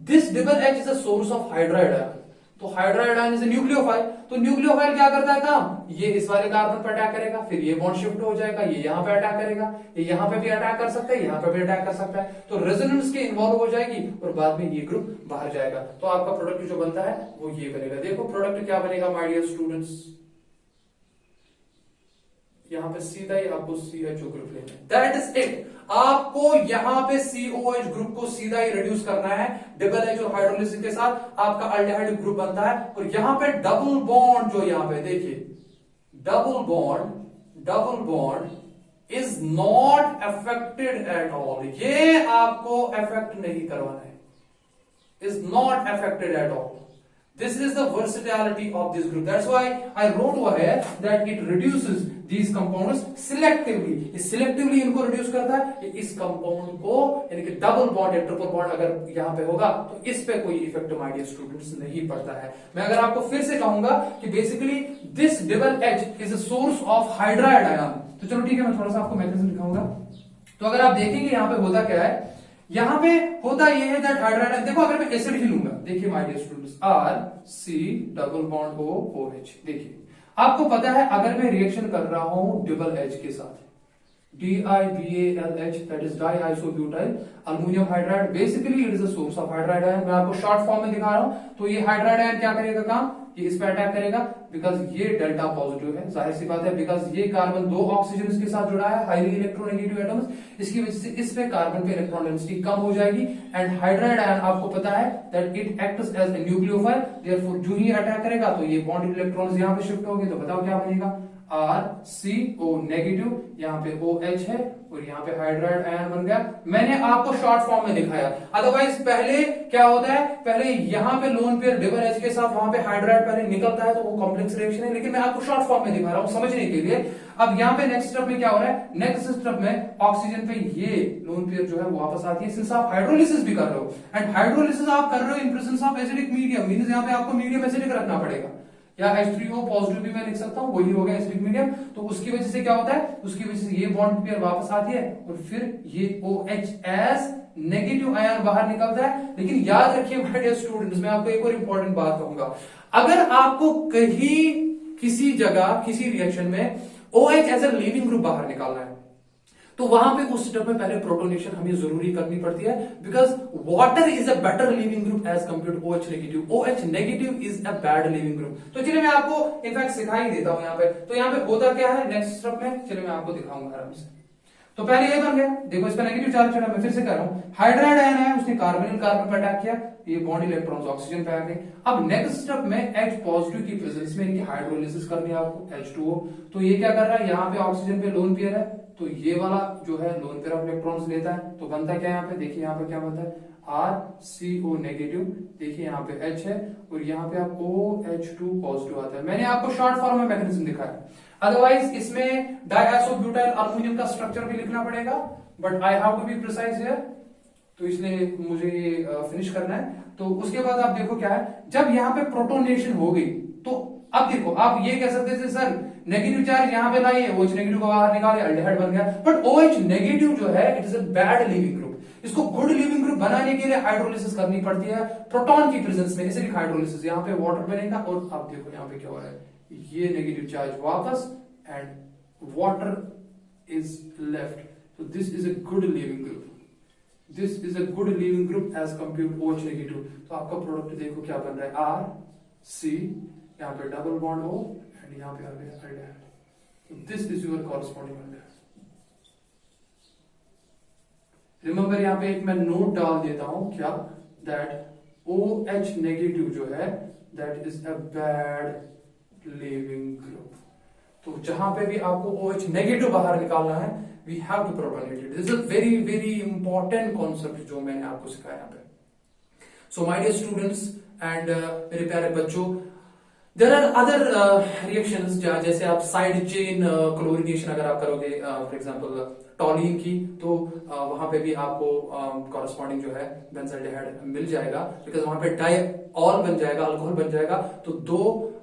this double H is a source of hydride ion. तो हाइड्राइड आयन इज न्यूक्लियोफाइल, तो न्यूक्लियोफाइल क्या करता है काम, ये इस वाले कार्बन पर अटैक करेगा, फिर ये बॉन्ड शिफ्ट हो जाएगा, ये यहां पे अटैक करेगा, ये यहां पे भी अटैक कर सकता है, यहां पे भी अटैक कर सकता है, तो रेजोनेंस के इन्वॉल्व हो जाएगी और बाद में ये ग्रुप बाहर जाएगा, तो आपका प्रोडक्ट जो बनता है वो ये बनेगा। देखो प्रोडक्ट क्या बनेगा माय डियर स्टूडेंट्स, यहां पे सीधा ही आपको CHO ग्रुप लेना है, दैट इज इट। आपको यहां पे COH ग्रुप को सीधा ही रिड्यूस करना है डबल एच और हाइड्रोलिसिस के साथ, आपका अल्डिहाइड ग्रुप बनता है। और यहां पे डबल बॉन्ड जो यहां पे देखिए, double bond is not affected at all, ये आपको अफेक्ट नहीं करवाना है, is not affected at all. This is the versatility of this group. That's why I wrote over here that it reduces these compounds selectively. ये selectively इनको reduce करता है, इस compound को यानी कि डबल बॉन्ड या ट्रिपल बॉन्ड अगर यहाँ पे होगा तो इस पे कोई इफेक्ट माय डियर स्टूडेंट्स नहीं पड़ता है। मैं अगर आपको फिर से कहूंगा कि basically this double H is a source of hydride ion, तो चलो ठीक है मैं थोड़ा सा आपको मैकेनिज्म दिखाऊंगा। तो अगर आप देखेंगे यहाँ पे होता क्या है, यहां पे होता ये है दैट हाइड्राइड, देखो अगर मैं एसिड ही लूंगा, देखिए my dear students RC double bond OOH, देखिए आपको पता है अगर मैं रिएक्शन कर रहा हूं डबल H के साथ, DIBALH that is diisobutyl aluminium hydride, basically it is a source of hydride ion. मैं आपको शॉर्ट फॉर्म में दिखा रहा हूं, तो ये हाइड्राइड आयन क्या करेगा काम, ये इस पे अटैक करेगा बिकॉज ये डेल्टा पॉजिटिव है, जाहिर सी बात है, बिकॉज ये कार्बन दो ऑक्सीजन के साथ जुड़ा है, हाईली इलेक्ट्रोनेगेटिव एटम्स, इसकी वजह से इस पे कार्बन पे इलेक्ट्रॉन डेंसिटी कम हो जाएगी। एंड हाइड्राइड आयन आपको पता है that it acts as a nucleophile, therefore जो ही अटैक करेगा तो ये बॉन्डेड इलेक्ट्रॉन्स यहां पे शिफ्ट होंगे, तो बताओ क्या बनेगा, RCO नेगेटिव, यहाँ पे OH है और यहाँ पे हाइड्राइड आयन बन गया। मैंने आपको शॉर्ट फॉर्म में दिखाया, अदरवाइज पहले क्या होता है, पहले यहाँ पे लोन पेयर डबल H के साथ वहां पे हाइड्राइड पहले निकलता है, तो वो कॉम्प्लेक्स रिएक्शन है, लेकिन मैं आपको शॉर्ट फॉर्म में दिखा रहा हूं समझने के लिए। अब यहाँ पे नेक्स्ट स्टेप में क्या हो रहा है, नेक्स्ट स्टेप में ऑक्सीजन पे ये लोन पेयर जो है वो वापस आती है, सिंस आप हाइड्रोलिसिस भी कर रहे हो, एंड हाइड्रोलिसिस आप कर रहे हो इन presence of acidic medium, means यहाँ पे आपको मीडियम एसिडिक रखना पड़ेगा, या H3O पॉजिटिव भी मैं लिख सकता हूं, वही हो गया एसिडिक मीडियम। तो उसकी वजह से क्या होता है, उसकी वजह से ये बॉन्ड पेयर वापस आती है और फिर ये OHS नेगेटिव आयन बाहर निकलता है। लेकिन याद रखिए माय डियर स्टूडेंट्स, मैं आपको एक और इंपॉर्टेंट बात कहूंगा, अगर आपको कहीं किसी जगह किसी रिएक्शन में OH as a leaving group बाहर निकालना है, तो वहां पे उस स्टेप में पहले प्रोटोनेशन हमें जरूरी करनी पड़ती है, because water is a better living group as compare to OH negative. OH negative is a bad living group. तो चलिए मैं आपको इनफैक्ट सिखा ही देता हूं यहाँ पे, तो यहाँ पे होता क्या है नेक्स्ट स्टेप में, चलिए मैं आपको दिखाऊंगा आराम से। तो पहले ये बन गया, देखो इस पर नेगेटिव चार्ज चढ़ा, मैं फिर से कर रहा हूं, हाइड्राइड आयन है, उसने कार्बन पर अटैक किया, ये बॉन्ड इलेक्ट्रॉन्स ऑक्सीजन पे आ गए। अब नेक्स्ट स्टेप में H पॉजिटिव की प्रेजेंस में इनकी हाइड्रोलिसिस करनी है आपको, H2O। तो ये क्या कर रहा है, यहाँ पे ऑक्सीजन पे लोन पेयर है, तो ये वाला जो है लोन पेयर ऑफ इलेक्ट्रॉन्स लेता है, तो बनता क्या यहाँ पे, देखिए यहाँ पे क्या बनता है, RCO नेगेटिव, देखिए यहाँ पे H है और यहाँ पे आप OH2 पॉजिटिव आता है। मैंने आपको शॉर्ट फॉर्म में मैकेनिज्म दिखाया, अदरवाइज इसमें डाइआइसोब्यूटाइल अल्युमिनियम का स्ट्रक्चर भी लिखना पड़ेगा, but I have to be precise here, तो इसलिए मुझे ये फिनिश करना है। तो उसके बाद आप देखो क्या है, जब यहाँ पे प्रोटोनेशन हो गई, तो अब देखो आप ये कह सकते थे सर नेगेटिव चार्ज यहाँ पे लाइए, OH नेगेटिव को बाहर निकालिए, अल्डिहाइड बन गया, बट OH नेगेटिव जो है it is a bad living group. इसको गुड लिविंग ग्रुप बनाने के लिए हाइड्रोलिसिस करनी पड़ती है प्रोटॉन की प्रेजेंस में, इसे हाइड्रोलिसिस, यहाँ पे वाटर बनेगा और आप देखो यहाँ पे क्या हो रहा है, ये नेगेटिव चार्ज वापस एंड वाटर इज लेफ्ट, तो this is a good leaving group, this is a good leaving group as compare to OH negative. तो आपका प्रोडक्ट देखो क्या बन रहा है, RC, यहाँ पे डबल बॉन्ड O एंड यहाँ पे आ गया aldehyde, this is your corresponding aldehyde. Remember यहाँ पे एक मैं नोट डाल देता हूं क्या, दैट OH नेगेटिव जो है that is a bad living group. तो जहां पे भी आपको OH नेगेटिव बाहर निकालना है, we have to protonate it. This is a very very important concept जो मैंने आपको सिखाया यहाँ पे। So my dear students and मेरे प्यारे बच्चों, देर आर अदर रिएक्शंस जैसे आप साइड चेन क्लोरिनेशन अगर आप करोगे फॉर एग्जांपल टॉलिन की, तो वहां पे भी आपको कॉरेस्पॉन्डिंग जो है बेंजाल्डिहाइड मिल जाएगा, बिकॉज वहां पे डाइऑल बन जाएगा, अल्कोहल बन जाएगा। तो दो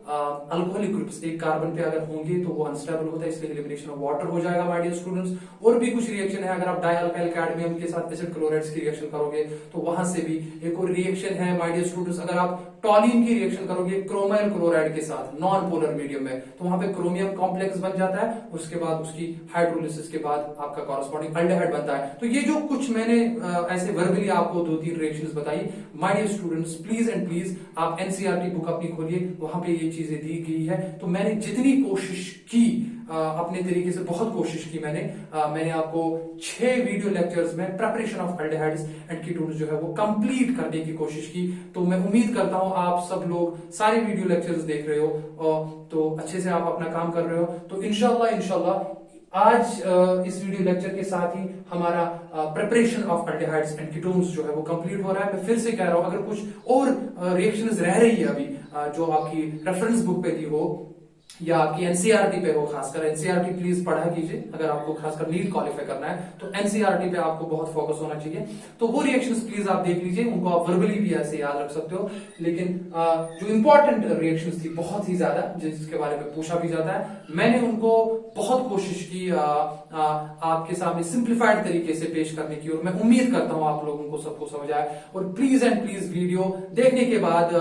अल्कोहलिक ग्रुप्स एक कार्बन पे अगर होंगे तो वो अनस्टेबल होता है, इसलिए एलिमिनेशन ऑफ वाटर हो जाएगा माय डियर स्टूडेंट्स। और भी कुछ रिएक्शन है, अगर आप डाइअल्काइल कैडमियम के साथ एसिड क्लोराइड्स की रिएक्शन करोगे तो वहां से भी एक और रिएक्शन है माय डियर स्टूडेंट्स। अगर आप टॉलिन की रिएक्शन करोगे क्रोमाइल क्लोराइड के साथ नॉन पोलर मीडियम में, तो वहां पे क्रोमियम कॉम्प्लेक्स बन जाता है, उसके बाद उसकी हाइड्रोलिसिस के बाद आपका कॉरेस्पॉन्डिंग अल्डेहाइड बनता है। तो ये जो कुछ मैंने ऐसे वर्बली आपको 2-3 रिएक्शंस बताई my dear students, please and please आप एनसीईआरटी बुक अपनी खोलिए, वहां पे ये चीजें दी गई है। तो मैंने जितनी कोशिश की अपने तरीके से बहुत कोशिश की मैंने आपको 6 वीडियो लेक्चर्स में प्रिपरेशन ऑफ अल्डेहाइड्स एंड कीटोन्स जो है वो कंप्लीट करने की कोशिश की। तो मैं उम्मीद करता हूं आप सब लोग सारे वीडियो लेक्चर्स देख रहे हो, तो अच्छे से आप अपना काम कर रहे हो। तो इंशाल्लाह आज इस वीडियो लेक्चर के साथ ही हमारा प्रिपरेशन ऑफ अल्डेहाइड्स एंड कीटोन्स जो है वो कंप्लीट हो रहा है। मैं फिर से कह रहा हूं, अगर कुछ और रिएक्शंस रह रही है अभी जो आपकी रेफरेंस बुक पे दी हो या आपकी एनसीईआरटी पे हो, खासकर एनसीईआरटी प्लीज पढ़ा कीजिए। अगर आपको खासकर नीट क्वालिफाई करना है तो एनसीईआरटी पे आपको बहुत फोकस होना चाहिए। तो वो रिएक्शंस प्लीज आप देख लीजिए, उनको आप वर्बली भी ऐसे याद रख सकते हो। लेकिन जो इंपॉर्टेंट रिएक्शंस थी बहुत ही ज्यादा, जिसके बारे में पूछा भी जाता है, मैंने उनको बहुत कोशिश की आपके सामने सिंप्लीफाइड तरीके से पेश करने की, और मैं उम्मीद करता हूं आप लोगों को सबको समझ आए। और प्लीज एंड प्लीज वीडियो देखने के बाद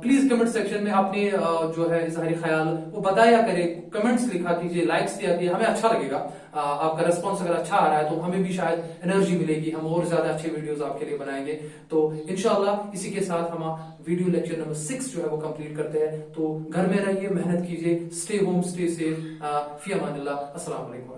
प्लीज कमेंट सेक्शन में अपने जो है इजहारी ख्याल वो बताया करें, कमेंट्स लिखा कीजिए, लाइक्स दिया कीजिए, हमें अच्छा लगेगा। आपका रिस्पॉन्स अगर अच्छा आ रहा है तो हमें भी शायद एनर्जी मिलेगी, हम और ज्यादा अच्छे वीडियोस आपके लिए बनाएंगे। तो इंशाल्लाह इसी के साथ हम वीडियो लेक्चर नंबर 6 जो है वो कंप्लीट करते हैं। तो घर में रहिए, मेहनत कीजिए, स्टे होम, स्टे सेफ, फी अमानिल्लाह, अस्सलाम वालेकुम।